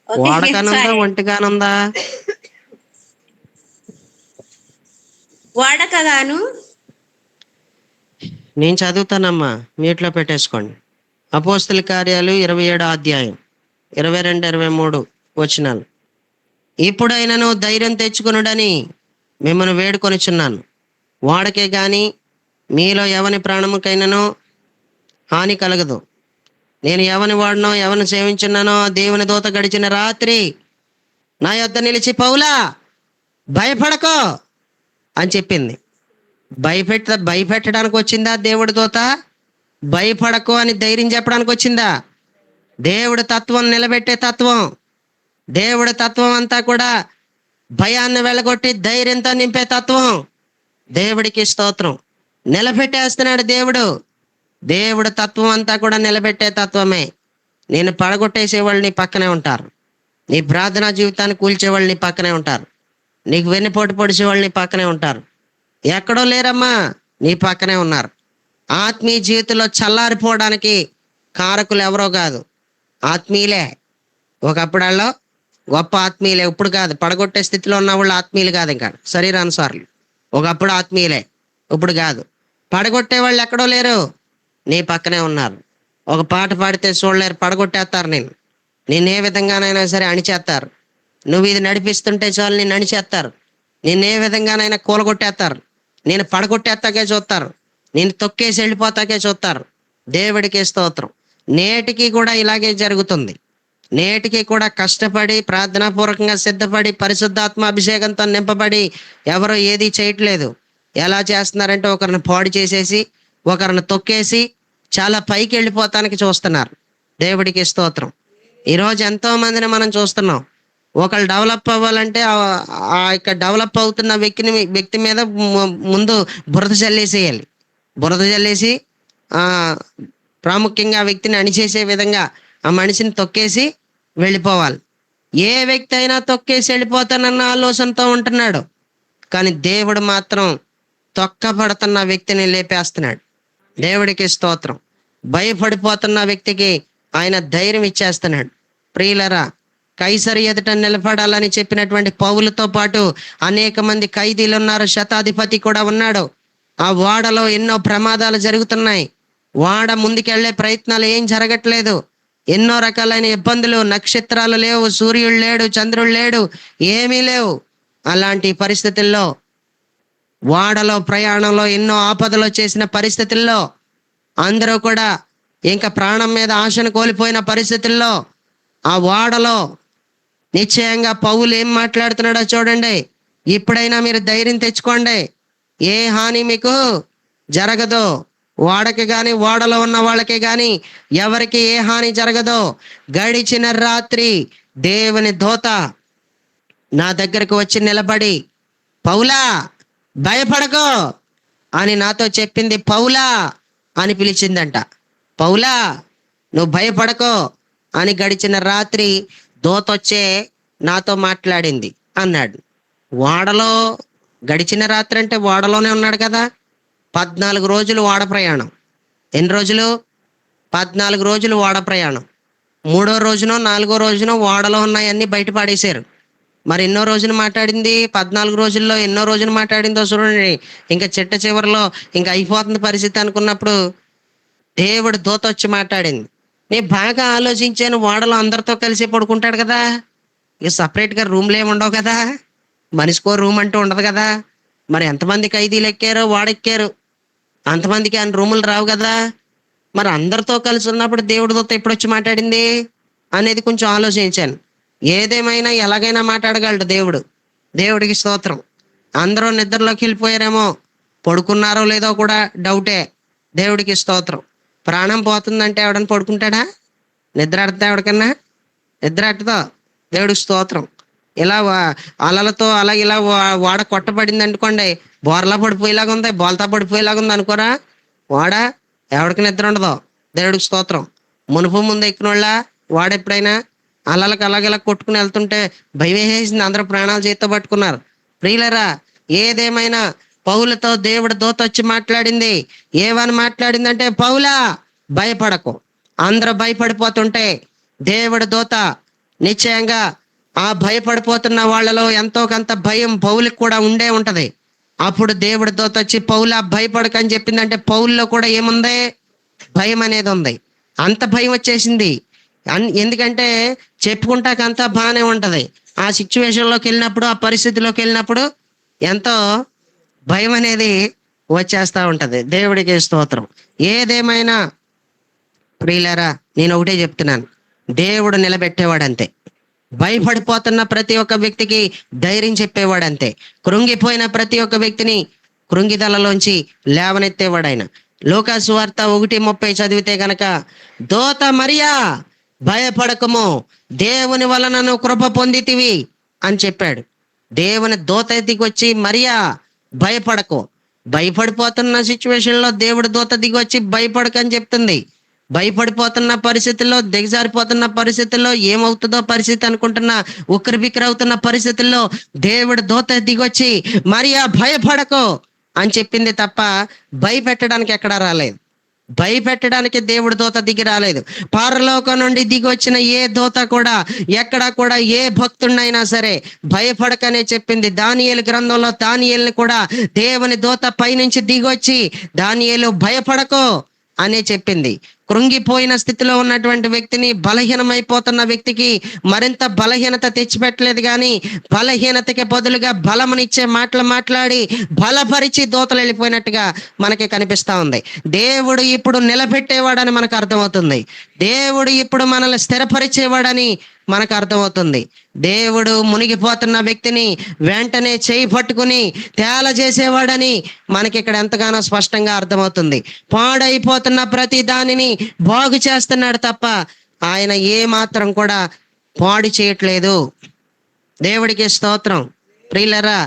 ఓకే వాడకనుందా సారీ ఒంటిగానుందా? వాడకగాను నేను చదువుతానమ్మా, మీట్లో పెట్టేసుకోండి. అపోస్తుల కార్యాలు 27వ అధ్యాయం 22, 23 వచనాలు. ఇప్పుడైనను ధైర్యం తెచ్చుకొనుడని మిమ్మల్ని వేడుకొనిచున్నాను. వాడకే గాని మీలో ఎవని ప్రాణముకైనను హాని కలగదు. నేను ఎవని వాడినో ఎవరిని సేవించున్నానో దేవుని దూత గడిచిన రాత్రి నా యొద్ద నిలిచి, పౌలా భయపడకో అని చెప్పింది. భయపెట్టడానికి వచ్చిందా దేవుడి దూత? భయపడకు అని ధైర్యం చెప్పడానికి వచ్చిందా? దేవుడి తత్వం నిలబెట్టే తత్వం. దేవుడి తత్వం అంతా కూడా భయాన్ని వెళ్ళగొట్టి ధైర్యంతో నింపే తత్వం. దేవుడికి స్తోత్రం. నిలబెట్టేస్తున్నాడు దేవుడు. దేవుడి తత్వం అంతా కూడా నిలబెట్టే తత్వమే. నేను పడగొట్టేసే వాళ్ళు నీ పక్కనే ఉంటారు. నీ ప్రార్థనా జీవితాన్ని కూల్చేవాళ్ళు నీ పక్కనే ఉంటారు. నీకు వెన్నుపోటు పొడిచే వాళ్ళు నీ పక్కనే ఉంటారు. ఎక్కడో లేరమ్మా, నీ పక్కనే ఉన్నారు. ఆత్మీయ జీవితంలో చల్లారిపోవడానికి కారకులు ఎవరో కాదు, ఆత్మీయులే. ఒకప్పుడాల్లో గొప్ప ఆత్మీయులే, ఇప్పుడు కాదు. పడగొట్టే స్థితిలో ఉన్న వాళ్ళు ఆత్మీయులు కాదు, ఇంకా శరీరానుసారులు. ఒకప్పుడు ఆత్మీయులే, ఇప్పుడు కాదు. పడగొట్టే వాళ్ళు ఎక్కడో లేరు, నీ పక్కనే ఉన్నారు. ఒక పాట పాడితే చూడలేరు, పడగొట్టేస్తారు. నేను ఏ విధంగానైనా సరే అణిచేస్తారు. నువ్వు ఇది నడిపిస్తుంటే చాలు నేను అణిచేస్తారు. నేను ఏ విధంగానైనా కూలగొట్టేస్తారు. నేను పడగొట్టేస్తాకే చూస్తారు. నేను తొక్కేసి వెళ్ళిపోతాకే చూస్తారు. దేవుడికి స్తోత్రం. నేటికి కూడా ఇలాగే జరుగుతుంది. నేటికి కూడా కష్టపడి ప్రార్థనాపూర్వకంగా సిద్ధపడి పరిశుద్ధాత్మ అభిషేకంతో నింపబడి ఎవరో ఏది చేయట్లేదు. ఎలా చేస్తున్నారంటే ఒకరిని పాడు చేసేసి ఒకరిని తొక్కేసి చాలా పైకి వెళ్ళిపోతానికి చూస్తున్నారు. దేవుడికి స్తోత్రం. ఈరోజు ఎంతో మందిని మనం చూస్తున్నాం. ఒకళ్ళు డెవలప్ అవ్వాలంటే ఆ యొక్క డెవలప్ అవుతున్న వ్యక్తి మీద ముందు బురద చల్లేసేయాలి. బురద చల్లేసి ఆ ప్రాముఖ్యంగా ఆ వ్యక్తిని అణిచేసే విధంగా ఆ మనిషిని తొక్కేసి వెళ్ళిపోవాలి. ఏ వ్యక్తి అయినా తొక్కేసి వెళ్ళిపోతానన్న ఆలోచనతో ఉంటున్నాడు. కానీ దేవుడు మాత్రం తొక్కబడుతున్న వ్యక్తిని లేపేస్తున్నాడు. దేవుడికి స్తోత్రం. భయపడిపోతున్న వ్యక్తికి ఆయన ధైర్యం ఇచ్చేస్తున్నాడు. ప్రియులరా, కైసరు ఎదుట నిలబడాలని చెప్పినటువంటి పౌలుతో పాటు అనేక మంది ఖైదీలు ఉన్నారు. శతాధిపతి కూడా ఉన్నాడు. ఆ ఓడలో ఎన్నో ప్రమాదాలు జరుగుతున్నాయి. ఓడ ముందుకెళ్లే ప్రయత్నాలు ఏం జరగట్లేదు. ఎన్నో రకాలైన ఇబ్బందులు, నక్షత్రాలు లేవు, సూర్యుడు లేడు, చంద్రుడు లేడు, ఏమీ లేవు. అలాంటి పరిస్థితుల్లో ఓడలో ప్రయాణంలో ఎన్నో ఆపదలు చేసిన పరిస్థితుల్లో అందరూ కూడా ఇంకా ప్రాణం మీద ఆశను కోల్పోయిన పరిస్థితుల్లో ఆ ఓడలో నిశ్చయంగా పౌలు ఏం మాట్లాడుతున్నాడో చూడండి. ఇప్పుడైనా మీరు ధైర్యం తెచ్చుకోండి, ఏ హాని మీకు జరగదు. ఓడకి కానీ ఓడలో ఉన్న వాళ్ళకి కానీ ఎవరికి ఏ హాని జరగదు. గడిచిన రాత్రి దేవుని దూత నా దగ్గరకు వచ్చి నిలబడి, పౌలా భయపడకో అని నాతో చెప్పింది. పౌలా అని పిలిచిందంట. పౌలా నువ్వు భయపడకో అని గడిచిన రాత్రి దూతొచ్చే నాతో మాట్లాడింది అన్నాడు. ఓడలో గడిచిన రాత్రి అంటే ఓడలోనే ఉన్నాడు కదా. 14 రోజులు ఓడ ప్రయాణం. ఎన్ని రోజులు? 14 రోజులు ఓడ ప్రయాణం. 3వ రోజునో 4వ రోజునో ఓడలో ఉన్నాయన్నీ బయట పడేశారు. మరి ఎన్నో రోజులు మాట్లాడింది? 14 రోజుల్లో ఎన్నో రోజులు మాట్లాడిందో చూడండి. ఇంకా చిట్ట చివరిలో ఇంకా అయిపోతుంది పరిస్థితి అనుకున్నప్పుడు దేవుడు దూత వచ్చి మాట్లాడింది. నేను బాగా ఆలోచించాను. ఓడలో అందరితో కలిసి పడుకుంటాడు కదా, ఇక సపరేట్గా రూమ్లు ఏమి ఉండవు కదా, మనిషికో రూమ్ అంటూ ఉండదు కదా. మరి ఎంతమంది ఖైదీలు ఎక్కారో వాడెక్కారు, అంతమందికి ఆయన రూములు రావు కదా. మరి అందరితో కలిసి ఉన్నప్పుడు దేవుడి దూత ఎప్పుడు వచ్చి మాట్లాడింది అనేది కొంచెం ఆలోచించాను. ఏదేమైనా ఎలాగైనా మాట్లాడగలడు దేవుడు. దేవుడికి స్తోత్రం. అందరూ నిద్రలోకి వెళ్ళిపోయారేమో, పడుకున్నారో లేదో కూడా డౌటే. దేవుడికి స్తోత్రం. ప్రాణం పోతుందంటే ఎవడన్నా పడుకుంటాడా? నిద్ర ఆడుతా ఎవడికన్నా? నిద్ర అట్టదో. దేవుడికి స్తోత్రం. ఇలా అలలతో అలా ఇలా వాడ కొట్టబడింది అనుకోండి, బోర్లా పడిపోయేలాగా ఉంది, బోల్తా పడిపోయేలాగా ఉంది అనుకోరా. వాడ ఎవడికి నిద్ర ఉండదు. దేవుడికి స్తోత్రం. మునుపు ముందు ఎక్కినోళ్ళ వాడెప్పుడైనా అలలకు అలాగేలా కొట్టుకుని వెళ్తుంటే భయం వేసేసింది, అందరూ ప్రాణాలు చేత్తో పట్టుకున్నారు. ప్రియులరా, ఏదేమైనా పౌలతో దేవుడు దూత వచ్చి మాట్లాడింది. ఏమని మాట్లాడిందంటే, పౌలా భయపడకు. అందరూ భయపడిపోతుంటే దేవుడు దూత నిశ్చయంగా ఆ భయపడిపోతున్న వాళ్ళలో ఎంతో కొంత భయం పౌలుకి కూడా ఉండే ఉంటది. అప్పుడు దేవుడి దూత వచ్చి పౌలా భయపడకని చెప్పిందంటే పౌల్లో కూడా ఏముంది? భయం అనేది ఉంది. అంత భయం వచ్చేసింది. ఎందుకంటే చెప్పుకుంటాకంతా బాగానే ఉంటది, ఆ సిచ్యువేషన్లోకి వెళ్ళినప్పుడు, ఆ పరిస్థితిలోకి వెళ్ళినప్పుడు ఎంతో భయం అనేది వచ్చేస్తా ఉంటది. దేవుడికి స్తోత్రం. ఏదేమైనా ప్రియులారా, నేను ఒకటే చెప్తున్నాను, దేవుడు నిలబెట్టేవాడంతే. భయపడిపోతున్న ప్రతి ఒక్క వ్యక్తికి ధైర్యం చెప్పేవాడంతే. కృంగిపోయిన ప్రతి ఒక్క వ్యక్తిని కృంగిదలలోంచి లేవనెత్తేవాడు ఆయన. లూకాసు వార్త 1:30 చదివితే గనక, దూత మరియా భయపడకము, దేవుని వలన నువ్వు కృప పొందితివి అని చెప్పాడు. దేవుని దూత దిగొచ్చి, మరియా భయపడకు. భయపడిపోతున్న సిచ్యువేషన్లో దేవుడి దూత దిగొచ్చి భయపడకని చెప్తుంది. భయపడిపోతున్న పరిస్థితుల్లో, దిగజారిపోతున్న పరిస్థితుల్లో, ఏమవుతుందో పరిస్థితి అనుకుంటున్నా ఉక్కిరి బిక్కిరి అవుతున్న పరిస్థితుల్లో దేవుడు దూత దిగొచ్చి మరియా భయపడకు అని చెప్పింది తప్ప భయపెట్టడానికి ఎక్కడా రాలేదు. భయపెట్టడానికి దేవుడి దూత దిగి రాలేదు. పరలోకం నుండి దిగి వచ్చిన ఏ దూత కూడా ఎక్కడా కూడా ఏ భక్తుడినైనా సరే భయపడకనే చెప్పింది. దానియేలు గ్రంథంలో దానియేలుని కూడా దేవుని దూత పైనుంచి దిగొచ్చి, దానియేలు భయపడకో అనే చెప్పింది. కృంగిపోయిన స్థితిలో ఉన్నటువంటి వ్యక్తిని, బలహీనమైపోతున్న వ్యక్తికి మరింత బలహీనత తెచ్చిపెట్టలేదు, కానీ బలహీనతకి బదులుగా బలమునిచ్చే మాటలు మాట్లాడి బలపరిచి దూతలు వెళ్ళిపోయినట్టుగా మనకి కనిపిస్తా ఉంది. దేవుడు ఇప్పుడు నిలబెట్టేవాడని మనకు అర్థమవుతుంది. దేవుడు ఇప్పుడు మనల్ని స్థిరపరిచేవాడని మనకు అర్థమవుతుంది. దేవుడు మునిగిపోతున్న వ్యక్తిని వెంటనే చేయి పట్టుకుని తేల చేసేవాడని మనకి ఇక్కడ ఎంతగానో స్పష్టంగా అర్థమవుతుంది. పాడైపోతున్న ప్రతి దానిని బాగు చేస్తున్నాడు తప్ప ఆయన ఏ మాత్రం కూడా పాడు చేయట్లేదు. దేవుడికి స్తోత్రం. ప్రియులరా,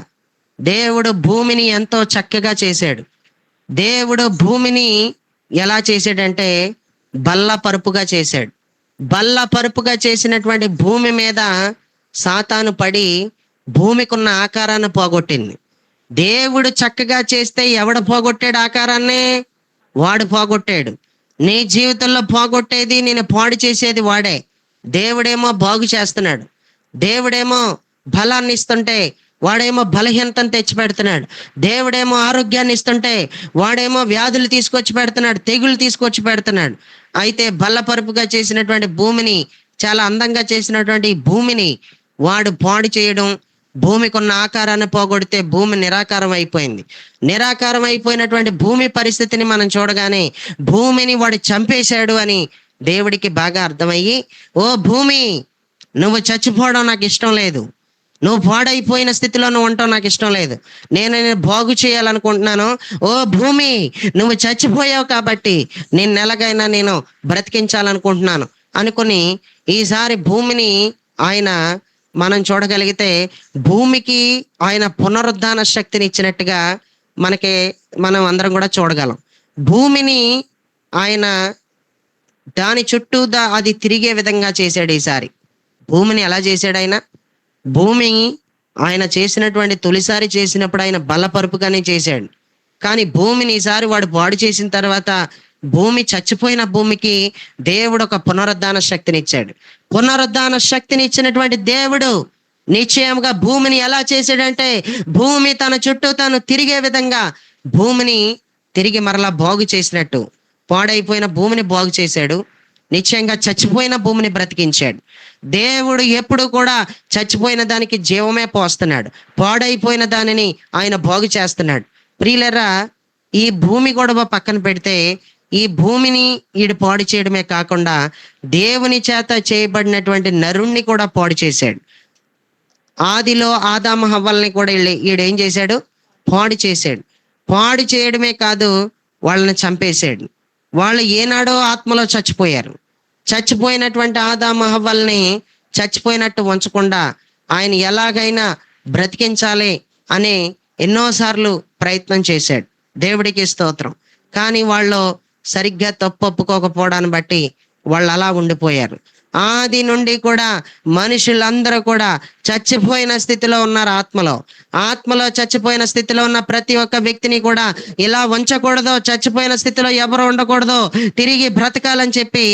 దేవుడు భూమిని ఎంతో చక్కగా చేశాడు. దేవుడు భూమిని ఎలా చేశాడంటే బల్ల పరుపుగా చేశాడు. బల్ల పరుపుగా చేసినటువంటి భూమి మీద సాతాను పడి భూమికున్న ఆకారాన్ని పోగొట్టింది. దేవుడు చక్కగా చేస్తే ఎవడు పోగొట్టాడు ఆకారాన్ని? వాడు పోగొట్టాడు. నీ జీవితంలో పోగొట్టేది, నేను పాడు చేసేది వాడే. దేవుడేమో బాగు చేస్తున్నాడు. దేవుడేమో బలాన్ని ఇస్తుంటే వాడేమో బలహీనతను తెచ్చి పెడుతున్నాడు. దేవుడేమో ఆరోగ్యాన్ని ఇస్తుంటే వాడేమో వ్యాధులు తీసుకొచ్చి పెడుతున్నాడు, తెగులు తీసుకొచ్చి పెడుతున్నాడు. అయితే బల్లపరుపుగా చేసినటువంటి భూమిని, చాలా అందంగా చేసినటువంటి భూమిని వాడు పాడు చేయడం, భూమికి ఉన్న ఆకారాన్ని పోగొడితే భూమి నిరాకారం అయిపోయింది. నిరాకారం అయిపోయినటువంటి భూమి పరిస్థితిని మనం చూడగానే భూమిని వాడు చంపేశాడు అని దేవుడికి బాగా అర్థమయ్యి, ఓ భూమి, నువ్వు చచ్చిపోవడం నాకు ఇష్టం లేదు, నువ్వు పాడైపోయిన స్థితిలో నువ్వు ఉండటం నాకు ఇష్టం లేదు, నేను బాగు చేయాలనుకుంటున్నాను. ఓ భూమి, నువ్వు చచ్చిపోయావు కాబట్టి నేను నెలగైనా నేను బ్రతికించాలనుకుంటున్నాను అనుకుని ఈసారి భూమిని ఆయన మనం చూడగలిగితే భూమికి ఆయన పునరుద్ధాన శక్తిని ఇచ్చినట్టుగా మనం అందరం కూడా చూడగలం. భూమిని ఆయన దాని చుట్టూ అది తిరిగే విధంగా చేశాడు. ఈసారి భూమిని ఎలా చేశాడు ఆయన? భూమి ఆయన చేసినటువంటి తొలిసారి చేసినప్పుడు ఆయన బలపరుపుగానే చేశాడు. కానీ భూమిని ఈసారి వాడు పాడు చేసిన తర్వాత భూమి, చచ్చిపోయిన భూమికి దేవుడు ఒక పునరుద్ధాన శక్తిని ఇచ్చాడు. పునరుద్ధాన శక్తిని ఇచ్చినటువంటి దేవుడు నిశ్చయంగా భూమిని ఎలా చేశాడంటే భూమి తన చుట్టూ తను తిరిగే విధంగా భూమిని తిరిగి మరలా బాగు చేసినట్టు పాడైపోయిన భూమిని బాగు చేశాడు. నిశ్చయంగా చచ్చిపోయిన భూమిని బ్రతికించాడు. దేవుడు ఎప్పుడు కూడా చచ్చిపోయిన దానికి జీవమే పోస్తున్నాడు, పాడైపోయిన దానిని ఆయన బాగు చేస్తున్నాడు. ప్రియులరా, ఈ భూమి గొడవ పక్కన పెడితే ఈ భూమిని ఈడు పాడు చేయడమే కాకుండా దేవుని చేత చేయబడినటువంటి నరుణ్ణి కూడా పాడు చేశాడు. ఆదిలో ఆదాము హవ్వల్ని కూడా ఈడేం చేశాడు? పాడు చేశాడు. పాడు చేయడమే కాదు, వాళ్ళని చంపేశాడు. వాళ్ళు ఏనాడో ఆత్మలో చచ్చిపోయారు. చచ్చిపోయినటువంటి ఆదాము హవ్వల్ని చచ్చిపోయినట్టు ఉంచకుండా ఆయన ఎలాగైనా బ్రతికించాలి అని ఎన్నోసార్లు ప్రయత్నం చేశాడు. దేవుడికి స్తోత్రం. కానీ వాళ్ళు సరిగ్గా తప్పు ఒప్పుకోకపోవడాన్ని బట్టి వాళ్ళు అలా ఉండిపోయారు. ఆది నుండి కూడా మనుషులందరూ కూడా చచ్చిపోయిన స్థితిలో ఉన్నారు. ఆత్మలో చచ్చిపోయిన స్థితిలో ఉన్న ప్రతి ఒక్క వ్యక్తిని కూడా ఇలా ఉంచకూడదు, చచ్చిపోయిన స్థితిలో ఎవరు ఉండకూడదు, తిరిగి బ్రతకాలని చెప్పి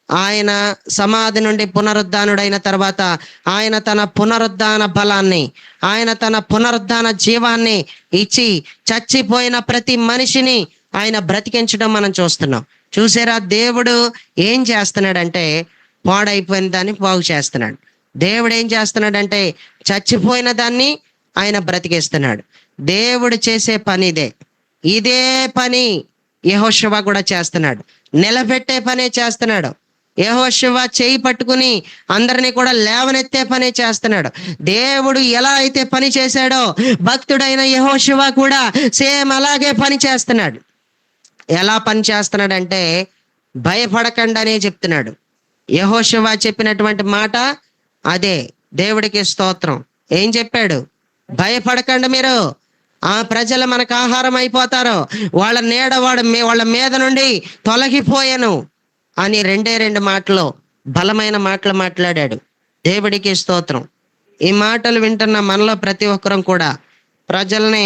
ఆయన సమాధి నుండి పునరుద్ధానుడైన తర్వాత ఆయన తన పునరుద్ధాన బలాన్ని, ఆయన తన పునరుద్ధాన జీవాన్ని ఇచ్చి చచ్చిపోయిన ప్రతి మనిషిని ఆయన బ్రతికించడం మనం చూస్తున్నాం. చూసారా, దేవుడు ఏం చేస్తున్నాడంటే పాడైపోయిన దాన్ని బాగు చేస్తున్నాడు. దేవుడు ఏం చేస్తున్నాడంటే చచ్చిపోయిన దాన్ని ఆయన బ్రతికిస్తున్నాడు. దేవుడు చేసే పని ఇదే పని యెహోషువ కూడా చేస్తున్నాడు. నిలబెట్టే పనే చేస్తున్నాడు. యెహోషువ చేయి పట్టుకుని అందరినీ కూడా లేవనెత్తే పని చేస్తున్నాడు. దేవుడు ఎలా అయితే పని చేశాడో భక్తుడైన యెహోషువ కూడా సేమ్ అలాగే పని చేస్తున్నాడు. ఎలా పని చేస్తున్నాడంటే భయపడకండి అనే చెప్తున్నాడు. యెహోషువ చెప్పినటువంటి మాట అదే. దేవుడికి స్తోత్రం. ఏం చెప్పాడు? భయపడకండి, మీరు ఆ ప్రజలు మనకు ఆహారం అయిపోతారు, వాళ్ళ నీడ వాళ్ళ మీద నుండి తొలగిపోయాను అని రెండు మాటలు, బలమైన మాటలు మాట్లాడాడు. దేవుడికి స్తోత్రం. ఈ మాటలు వింటున్న మనలో ప్రతి ఒక్కరం కూడా ప్రజల్ని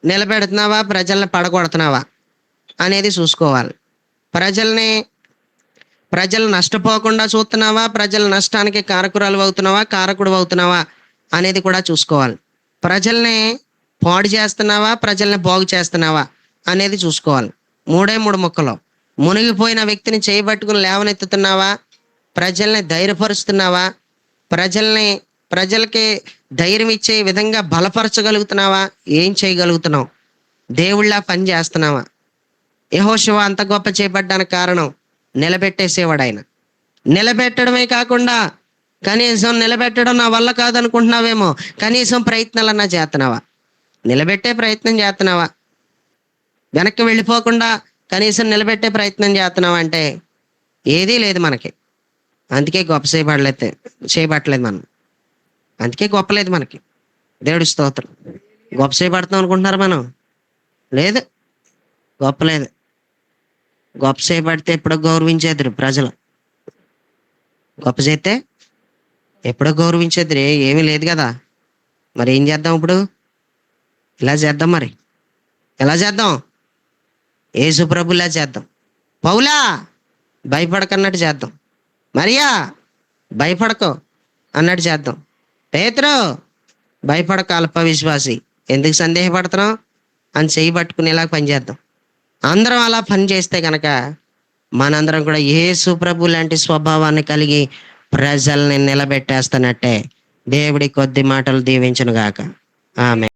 నిలబెడుతున్నావా, ప్రజల్ని పడగొడుతున్నావా అనేది చూసుకోవాలి. ప్రజలు నష్టపోకుండా చూస్తున్నావా, ప్రజల నష్టానికి కారకుడు అవుతున్నావా అనేది కూడా చూసుకోవాలి. ప్రజల్ని పాడు చేస్తున్నావా, ప్రజల్ని బాగు చేస్తున్నావా అనేది చూసుకోవాలి. మూడు ముక్కలు. మునిగిపోయిన వ్యక్తిని చేయబట్టుకుని లేవనెత్తుతున్నావా, ప్రజల్ని ధైర్యపరుస్తున్నావా, ప్రజలకి ధైర్యం ఇచ్చే విధంగా బలపరచగలుగుతున్నావా, ఏం చేయగలుగుతున్నావు, దేవుళ్ళ పని చేస్తున్నావా? యెహోషువ అంత గొప్ప చేయబడ్డానికి కారణం నిలబెట్టేసేవాడు ఆయన. నిలబెట్టడమే కాకుండా కనీసం నిలబెట్టడం నా వల్ల కాదనుకుంటున్నావేమో, కనీసం ప్రయత్నాలన్నా చేస్తున్నావా? నిలబెట్టే ప్రయత్నం చేస్తున్నావా? వెనక్కి వెళ్ళిపోకుండా కనీసం నిలబెట్టే ప్రయత్నం చేస్తున్నావా అంటే ఏదీ లేదు మనకి. అందుకే గొప్ప చేయబట్టలేదు మనం. అందుకే గొప్పలేదు మనకి. దేవుడి స్తోత్రం. గొప్ప చేయబడతాం అనుకుంటున్నారు మనం? లేదు, గొప్పలేదు. గొప్ప చేయబడితే ఎప్పుడో గౌరవించేద్దరు ప్రజలు. గొప్ప చేస్తే ఎప్పుడో గౌరవించేద్దరు. ఏమీ లేదు కదా. మరి ఏం చేద్దాం ఇప్పుడు? ఇలా చేద్దాం. మరి ఎలా చేద్దాం? యేసు ప్రభులా చేద్దాం. పౌలా భయపడకన్నట్టు చేద్దాం. మరియా భయపడకో అన్నట్టు చేద్దాం. పేతురు భయపడక అల్ప విశ్వాసి, ఎందుకు సందేహపడుతున్నావు అని చెయ్యి పట్టుకునేలా పనిచేద్దాం. అందరం అలా పని చేస్తే కనుక మనందరం కూడా యేసు ప్రభు లాంటి స్వభావాన్ని కలిగి ప్రజల్ని నిలబెట్టేస్తున్నట్టే. దేవుడి కొద్ది మాటలు దీవించును గాక. ఆమె